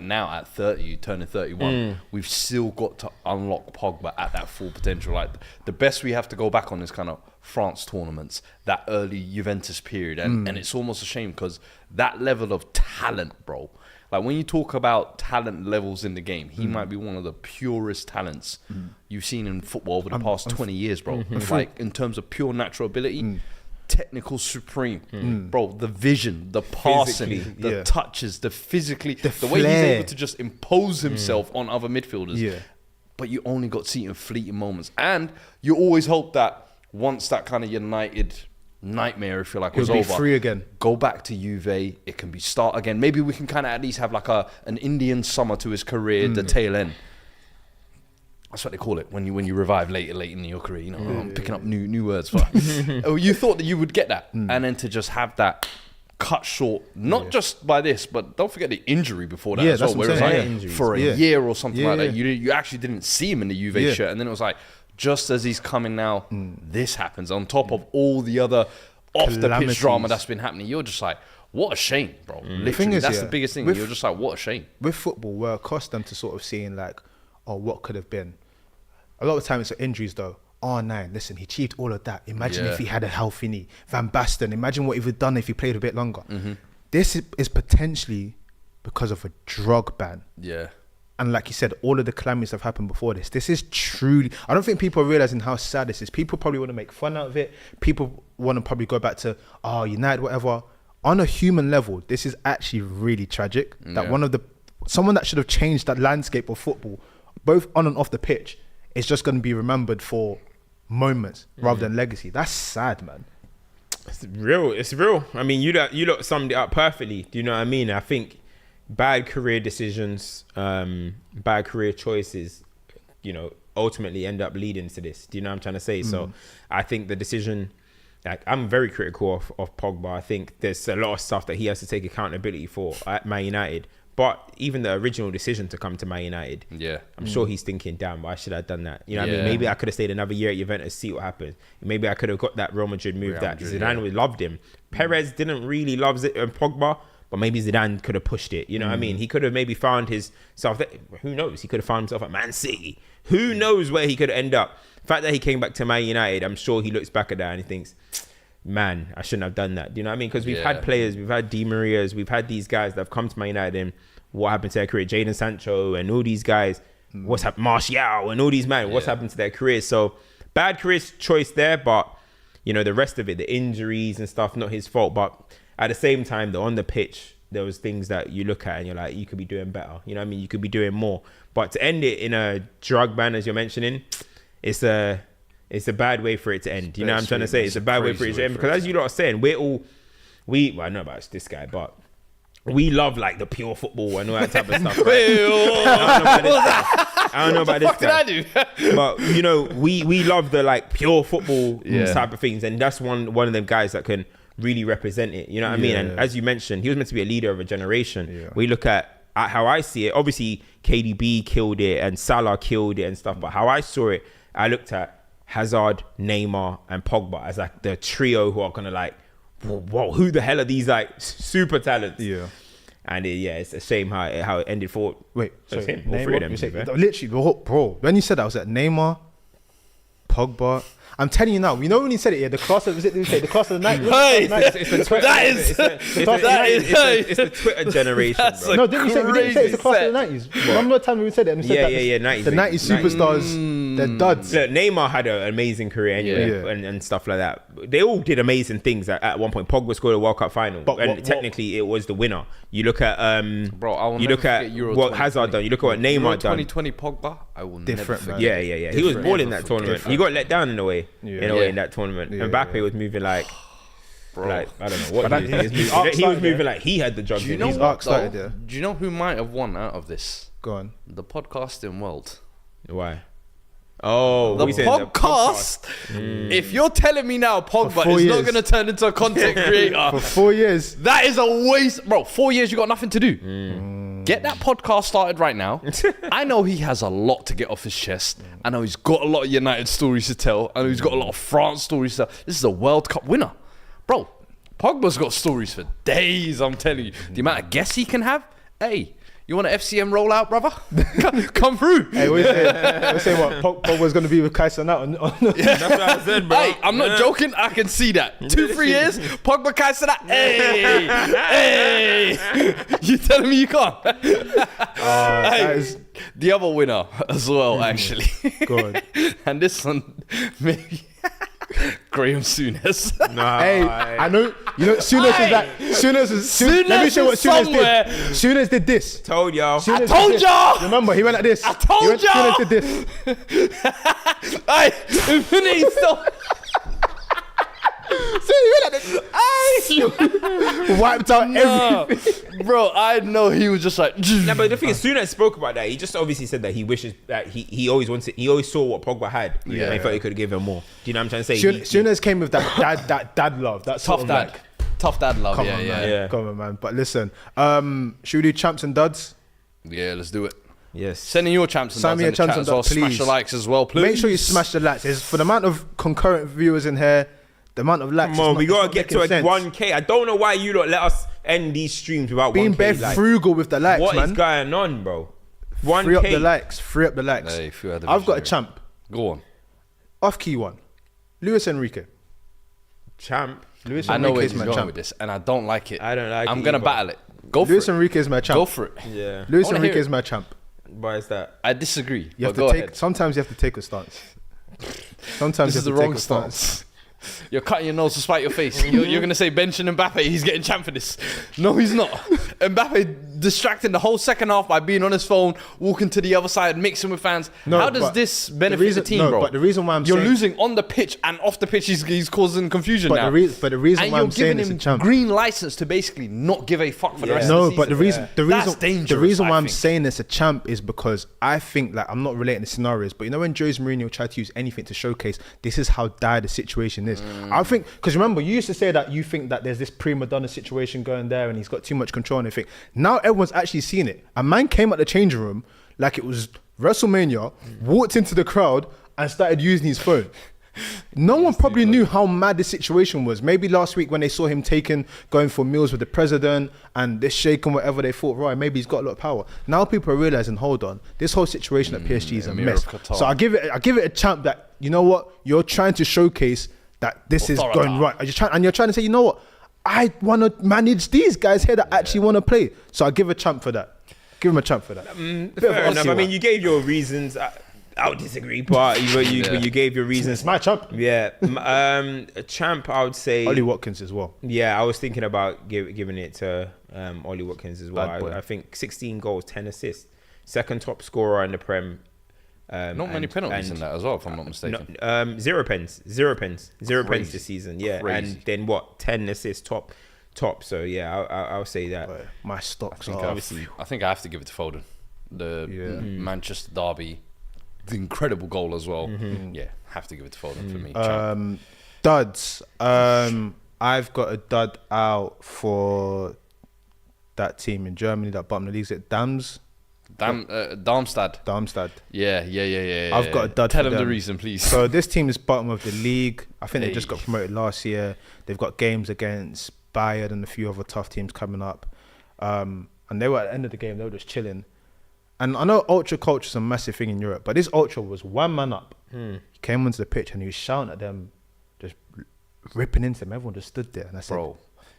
now at 30, you turning 31, we've still got to unlock Pogba at that full potential. Like the best we have to go back on is kind of France tournaments, that early Juventus period. And it's almost a shame because that level of talent, bro, like when you talk about talent levels in the game, he might be one of the purest talents you've seen in football over the past 20 years, bro. Like in terms of pure natural ability, technical supreme, bro. The vision, the passing, the touches, the way he's able to just impose himself on other midfielders. Yeah. But you only got to see it in fleeting moments, and you always hope that once that kind of United nightmare, if you like, was He'll be over, free again. go back to Juve, it can be start again. Maybe we can kind of at least have like an Indian summer to his career, the tail end. That's what they call it when you revive late in your career. You know, I'm picking up new words. But you thought that you would get that, and then to just have that cut short, not just by this, but don't forget the injury before that as well, where it was like for a year or something like that. You actually didn't see him in the Juve shirt, and then it was like, just as he's coming now, this happens on top of all the other off-the-pitch drama that's been happening. You're just like, what a shame, bro. Literally, that's the biggest thing. You're just like, what a shame. With football, we're accustomed to sort of seeing like, oh, what could have been. A lot of time it's injuries though. R9, listen, he achieved all of that. Imagine if he had a healthy knee. Van Basten, imagine what he would have done if he played a bit longer. This is potentially because of a drug ban. Yeah. And like you said, all of the calamities have happened before this. This is truly... I don't think people are realising how sad this is. People probably want to make fun out of it. People want to probably go back to, oh, United, whatever. On a human level, this is actually really tragic. That someone that should have changed that landscape of football, both on and off the pitch, is just going to be remembered for moments rather than legacy. That's sad, man. It's real. I mean, you lot summed it up perfectly. Do you know what I mean? I think bad career decisions, bad career choices, ultimately end up leading to this. Do you know what I'm trying to say? So I think the decision, like, I'm very critical of Pogba. I think there's a lot of stuff that he has to take accountability for at Man United. But even the original decision to come to Man United, I'm sure he's thinking, damn, why should I have done that? You know what I mean? Maybe I could have stayed another year at Juventus, see what happens. Maybe I could have got that Real Madrid move that Zidane would loved him. Perez didn't really love Pogba, but maybe Zidane could have pushed it. You know what I mean? He could have maybe found himself, who knows? He could have found himself at Man City. Who knows where he could end up? The fact that he came back to Man United, I'm sure he looks back at that and he thinks, man, I shouldn't have done that. Do you know what I mean? Because we've had players, we've had Di Marias, we've had these guys that have come to Man United and what happened to their career? Jadon Sancho and all these guys, what's happened? Martial and all these men, what's happened to their careers? So bad career choice there, but the rest of it, the injuries and stuff, not his fault. But at the same time, though, on the pitch, there was things that you look at and you're like, you could be doing better. You know what I mean? You could be doing more. But to end it in a drug ban, as you're mentioning, it's a bad way for it to end. You know what I'm trying to say? It's a bad way for it to end. Because as you lot are saying, I don't know about this guy, but we love like the pure football and all that type of stuff. Right? I don't know about this guy. What the fuck did I do? But we love the like pure football type of things, and that's one of them guys that can really represent it. You know what I mean? And as you mentioned, he was meant to be a leader of a generation. We look at how I see it. Obviously, KDB killed it and Salah killed it and stuff. But how I saw it, I looked at Hazard, Neymar, and Pogba as like the trio who are gonna like, whoa, who the hell are these like super talents? And it's a shame how it ended for. Wait, That's sorry. him. All three of them, You to be say, fair. literally, bro. When you said that, I was like Neymar, Pogba. I'm telling you now. You know when he said it, the class of the class of the night. Hey, It's the Twitter. It's the Twitter generation, That's bro. No, didn't you say it's the class set. of the 90s? Remember the time we said it and we said that 90s. the 90s superstars, they're duds. Look, Neymar had an amazing career anyway, Yeah. and stuff like that. They all did amazing things at one point. Pogba scored a World Cup final, But and what- technically it was the winner. You look at Bro, I will you never look at forget Euro what 2020. Hazard done. You look at what Euro Neymar done. 2020 Pogba, I will Different, never man. forget. Yeah. He was Different. balling Never that tournament. forget. He got let down in a way. Yeah. In that tournament. Yeah, And Mbappe yeah. was moving like, Bro. like I don't know what But he that- was his moving. arc He was started moving there. like he had the drugs. Do you in know his His what, arc started though? there. Do you know who might have won out of this? Go on. The podcasting world. Why? Oh, The what you saying? podcast. If you're telling me now Pogba 4 is not years. going to turn into a content creator, For 4 years. that is a waste. Bro, 4 years, you got nothing to do. Get that podcast started right now. I know he has a lot to get off his chest. I know he's got a lot of United stories to tell. I know he's got a lot of France stories to tell. This is a World Cup winner. Bro, Pogba's got stories for days, I'm telling you. The amount of guests he can have. Hey, you want an FCM rollout, brother? Come through. Hey, what you saying? We're saying what Pogba's going to be with Kaiser now. That's what I said, bro. Hey, I'm not joking. I can see that. 2-3 years, Pogba can't say that. Hey, you telling me you can't? that is The other winner as well, actually. Go on. And this one, maybe Graham Souness. Nah, Hey, I know. You know, Souness is like Souness. Let me show you what is somewhere. Souness did. Souness did this. told y'all. Souness did told this. y'all. Remember, he went like this. I told y'all. Souness did this. Hey, Infinity Stone. See, he went like this. Wiped out everything. Bro, I know he was just like. No, but the thing is, Souness spoke about that. He just obviously said that he wishes that he always wanted. He always saw what Pogba had. Yeah. And he thought he could give him more. Do you know what I'm trying to say? Souness came with that dad love. That sort Tough of dad. like, Tough dad love. come Yeah, on, yeah. man. Yeah. Come on, man. But listen, should we do champs and duds? Yeah, let's do it. Yes. Send in your champs and Send duds me in your the champs chat and as well. duds, Smash please. the likes as well, please. Make sure you smash the likes. It's for the amount of concurrent viewers in here. The amount of likes. Come on, it's we not- gotta it's get not to a making sense. 1K. I don't know why you don't let us end these streams without Being 1K. bare Like, frugal with the likes, what is man. going on, bro? 1K. Free up the likes. Free up the likes. Hey, free up the I've got a visionary. champ. Go on. Off key one. Luis Enrique. Champ. Luis I know where Enrique is he's my going champ. with this, and I don't like it. I don't like I'm it gonna either. battle it. Go for Luis it. Enrique is my champ. Go for it. Yeah. Luis I wanna Enrique hear is it. my champ. Why is that? I disagree. You have but go to take. ahead. Sometimes you have to take a stance. Sometimes This is you the have to wrong take a stance. stance. You're cutting your nose to spite your face. You're going to say benching Mbappe, he's getting champ for this. No, he's not. Mbappe distracting the whole second half by being on his phone, walking to the other side, mixing with fans. No, How does but this the benefit reason- the team, no, bro? but the reason why I'm You're saying- losing on the pitch and off the pitch, he's causing confusion But now. the reason and why you're I'm saying giving it's a him champ. green license to basically not give a fuck for the rest No, of the season. but the reason That's dangerous, the reason I why I'm think. saying it's a champ is because I think, like, I'm not relating the scenarios, but you know when Jose Mourinho tried to use anything to showcase this is how dire the situation is. I think because remember you used to say that you think that there's this prima donna situation going there and he's got too much control and everything. Now everyone's actually seen it. A man came at the changing room like it was WrestleMania, walked into the crowd and started using his phone. No one probably knew how mad the situation was. Maybe last week when they saw him going for meals with the president and this sheikh and whatever, they thought, right, maybe he's got a lot of power. Now people are realizing, hold on, this whole situation at PSG is a Emir mess. of Qatar. So I give it a champ that, you know what, you're trying to showcase that this is Authority. going right. You're trying to say, you know what, I want to manage these guys here that actually want to play. So I give a champ for that. Give him a champ for that. Fair enough. I mean, you gave your reasons. I would disagree, but you gave your reasons. It's my champ. Yeah. A champ, I would say. Ollie Watkins as well. Yeah, I was thinking about giving it to Ollie Watkins as well. Bad boy. I think 16 goals, 10 assists. Second top scorer in the Prem. Not many penalties in that as well, if I'm not mistaken. No, zero pens Crazy. this season. Yeah, Crazy. and then what? 10 assists top. So yeah, I'll say that. Boy, my stocks I are think I think I have to give it to Foden. The Manchester derby, the incredible goal as well. Yeah, have to give it to Foden for me. champ. duds. I've got a dud out for that team in Germany that bottom of the league. Is it Darmstadt? Darmstadt. Yeah. I've got a dud Tell for him the them. reason, please. So this team is bottom of the league. I think they just Hey. got promoted last year. They've got games against Bayern and a few other tough teams coming up. and they were at the end of the game. They were just chilling. And I know ultra culture is a massive thing in Europe, but this ultra was one man up. He came onto the pitch and he was shouting at them, just ripping into them. Everyone just stood there, and I said, Bro,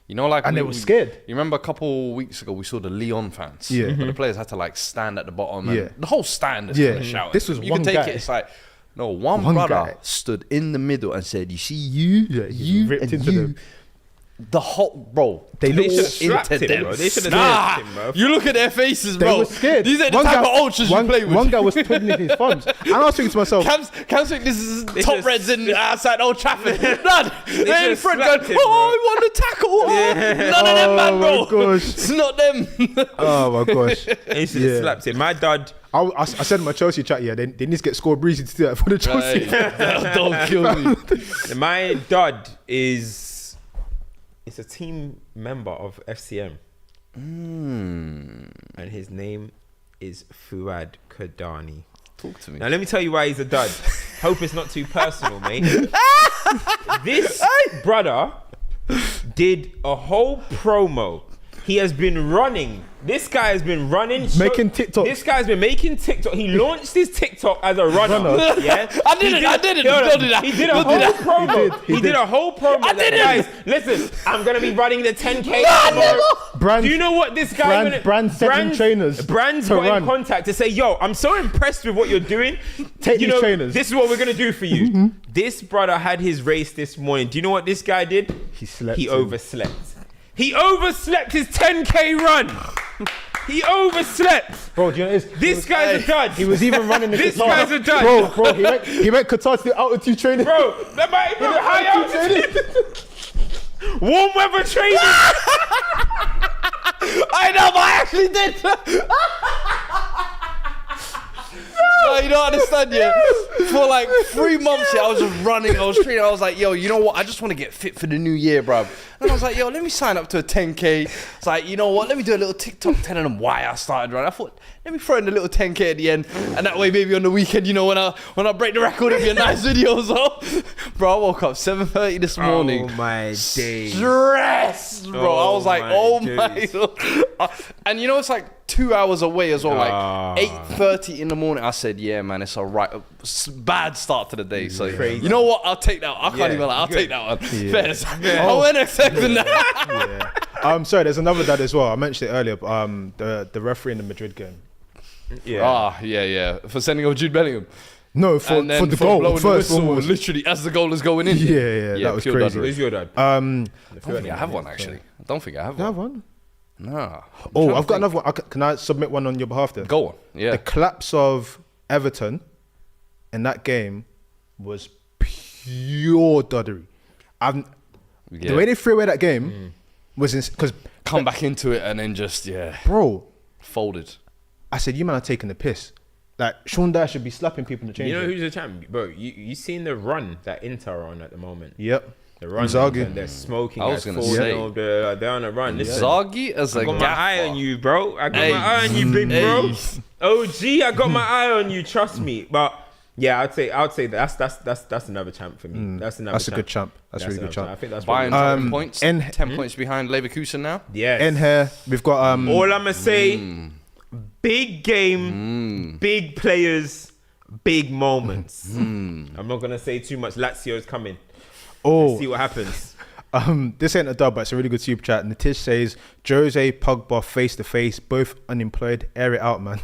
you know, like, and they were scared. You remember a couple weeks ago we saw the Lyon fans, Yeah. but the players had to like stand at the bottom, Yeah. and the whole stand is Yeah. kind of shouting. This was you one can take guy. it. It's like, no, one One brother guy. stood in the middle and said, "You see, you ripped and into you." them. The whole bro, They They looked should have slapped into him, them. bro. They should have Nah, slapped him, bro. you look at their faces, They bro. were scared. These are the One type guy- of ultras you play with. One guy was twiddling his thumbs. And I was thinking to myself, Cam's think this is top just- reds in outside Old Trafford. None. They in just front going, slapped him, oh, he won the tackle. Oh, none of them, man, bro. my gosh. It's not them. oh my gosh. They should have Yeah. slapped him. My dad. I said in my Chelsea chat, yeah, they need to get Score Breezy to do that for the Chelsea. Hey, don't kill me. My dad is a team member of FCM. And his name is Fuad Kadani. Talk to me. Now let me tell you why he's a dud. Hope it's not too personal, mate. This brother did a whole promo. He has been running. This guy has been running. Making TikTok. This guy's been making TikTok. He launched his TikTok as a runner. Yeah. I didn't. Don't do that. He did a Don't do whole that. promo. He did a whole promo. I that, didn't. guys, listen, I'm gonna be running the 10K tomorrow. Brand, Do you know what this guy? brand sending trainers Brands to got run. in contact to say, "Yo, I'm so impressed with what you're doing. Take you these know, trainers." This is what we're gonna do for you." This brother had his race this morning. Do you know what this guy did? He slept He in. overslept. He overslept his 10K run. He overslept. Bro, do you know what it is? This guy's a dud. He was even running the This Qatar. guy's a dud. Bro, he went Qatar to do altitude training. Bro, that might be high altitude. Warm weather training. I know, but I actually did. No, you don't understand yet. For like 3 months, I was just running. I was training. I was like, yo, you know what? I just want to get fit for the new year, bruv. And I was like, yo, let me sign up to a 10K. It's like, you know what? Let me do a little TikTok telling them why I started running. I thought, let me throw in a little 10K at the end, and that way, maybe on the weekend, you know, when I break the record, it'll be a nice video. So, bro, I woke up 7:30 this morning. Oh my days. Stressed, bro. I was like, my oh days. my. And you know, it's like 2 hours away as well, Ah. like 8:30 in the morning. I said, yeah, man, it's a bad start to the day. So, Crazy. you know what? I'll take that. I can't Yeah, even lie. I'll good. take that one. Yeah. Fairs. I wasn't expecting that. Yeah. Sorry, there's another dad as well. I mentioned it earlier. The referee in the Madrid game. Yeah. Ah, yeah. For sending over Jude Bellingham. No, for And then the for goal. blowing the First whistle, one was. literally as the goal is going in. Yeah, that was pure crazy. duddery. Who's your dad? I don't think I have one, actually. I don't think I have Do you have one. one? Nah. Oh, I've got another one. Can I submit one on your behalf then? Go on. Yeah. The collapse of Everton in that game was pure duddery. Yeah. The way they threw away that game was because, Come back into it and then just, bro, folded. I said, you man are taking the piss. Like, Sean Dyer should be slapping people in the change You know room. who's the champ, bro? You seen the run that Inter are on at the moment? Yep. The run, Inzaghi. and they're smoking. I was at gonna 4-0, say. they're on a run. Listen, Zaghi as a I got my gaffer. eye on you, bro. I got Hey. my eye on you, big bro. Hey. OG, I got my eye on you. Trust me. But yeah, I'd say that's another champ for me. That's another. That's a good champ. That's a really good another champ. I think that's Buying probably 10 points. in- 10 points behind Leverkusen now. yes. In here, we've got All I'ma say, big game, big players, big moments. I'm not gonna say too much. Lazio's coming. oh See what happens. this ain't a dub, but it's a really good super chat. Natish says Jose Pogba face to face, both unemployed. Air it out, man.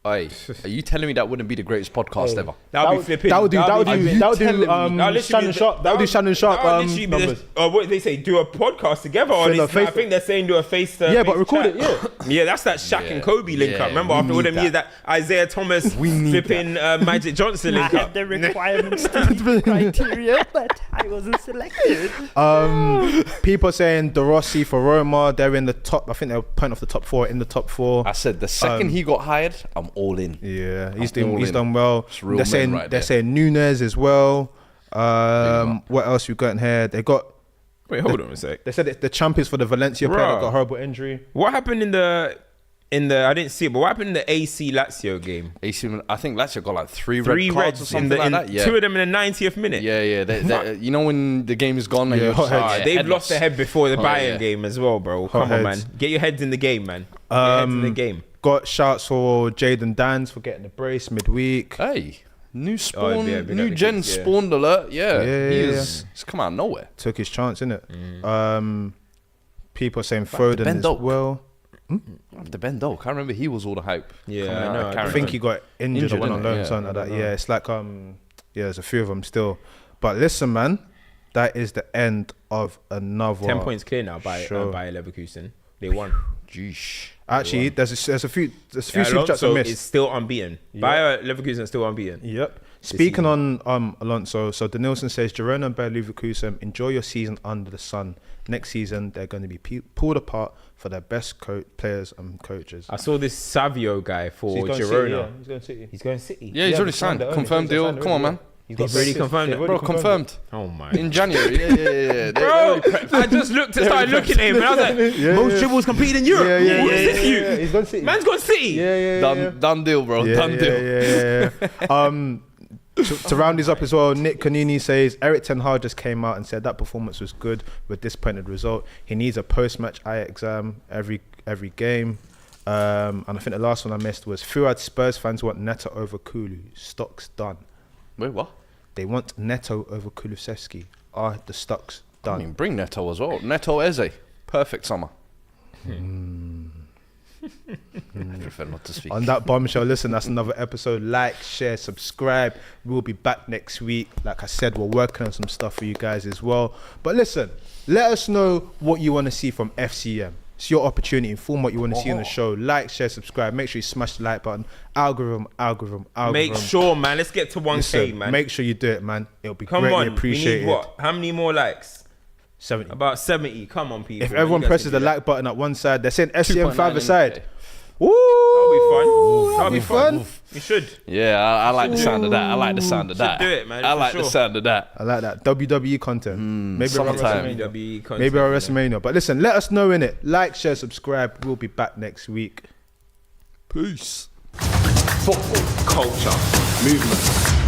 Hey, are you telling me that wouldn't be the greatest podcast ever? That'll be flipping. That would do telling me- Shannon Sharp. That would do Shannon Sharp numbers. Or what did they say? Do a podcast together? Or So no, I face- think they're saying do a face to Yeah, but record it. chat. Yeah. Yeah, that's that Shaq and Kobe link Yeah, up. Remember we after all need them years that Isaiah Thomas flipping Magic Johnson link up. the requirements to meet criteria, but I wasn't selected. People saying De Rossi for Roma. They're in the top. I think they're point off the top 4 in the top 4. I said the second he got hired, I'm all in. Yeah, he's all in. done well. It's real They're men saying right they're there. saying Nunes as well. What else we got in here? They got. Wait, hold on a sec. They said it's the champions for the Valencia player that Bruh. got a horrible injury. What happened in the I didn't see it, but what happened in the AC Lazio game? I think Lazio got like three Three red cards or reds something like that. Yeah. two of them in the 90th minute. Yeah. They, you know when the game is gone and Yeah, you're just hot like, heads. yeah, They've head lost loss. their head before the Oh, Bayern yeah. game as well, bro. Come on, man. heads. Get your heads in the game, man. Ahead to the game. Got shouts for Jaden Dans for getting the brace midweek. Hey, new spawn, big up new the gen kids, yeah. spawned alert. Yeah, Yeah. He's come out of nowhere. Took his chance, innit? People are saying Foden Ben as Doak. well. The Ben Doak, I remember he was all the hype. Yeah, coming I out know. of I Carrington. think he got injured or Injured, went on innit? loan, Yeah, something like I that. don't know. Yeah, it's like there's a few of them still. But listen, man, that is the end of another 10 points clear now by Leverkusen. They won. Jeesh. Actually, there's a few super chats I Alonso missed. is still unbeaten. Bayer Leverkusen is still unbeaten. Yep. Speaking on Alonso, so Danielson says, Girona and Bayer Leverkusen, enjoy your season under the sun. Next season, they're going to be pulled apart for their best players and coaches. I saw this Savio guy for So he's going Girona. City, yeah. He's going City. He's going City. Yeah, he's already they signed signed. it, haven't they? Confirmed They deal. signed it Come on, already, man. He's He's already confirmed They've it. Bro, already confirmed. Oh my. In January. Yeah. Bro, I just started looking at him and I was like, most dribbles completed in Europe. Yeah, What is this you? He's going City. Man's gone City. Yeah. Done deal, bro. Done deal. Yeah. To round these up as well, Nick Canini says Eric Ten Hag just came out and said that performance was good with disappointed result. He needs a post-match eye exam every game. And I think the last one I missed was Fuad Spurs fans want Neto over Kulu. Stock's done. Wait, what? They want Neto over Kulusevski. Are the stocks I done? mean, bring Neto as well. Neto Eze. Perfect summer. I prefer not to speak. On that bombshell, listen, that's another episode. Like, share, subscribe. We'll be back next week. Like I said, we're working on some stuff for you guys as well. But listen, let us know what you want to see from FCM. It's your opportunity. Inform what you want to see on the show. Like, share, subscribe. Make sure you smash the like button. Algorithm. Make sure, man. Let's get to 1K, Listen, man. make sure you do it, man. It'll be Come greatly on. We appreciated. need what? How many more likes? 70. About 70. Come on, people. If everyone You guys presses can the do that. like button at one side, they're saying FCM 2.9 5 aside. MK. Woo! That'll be fun. You should. Yeah, I like the sound of that. I like the sound of Should that. do it, man, I for like the sure. sound of that. I like that. WWE content. Maybe around summertime. WrestleMania. WWE content, Maybe our man. WrestleMania. But listen, let us know in it. Like, share, subscribe. We'll be back next week. Peace. Football, culture, movement.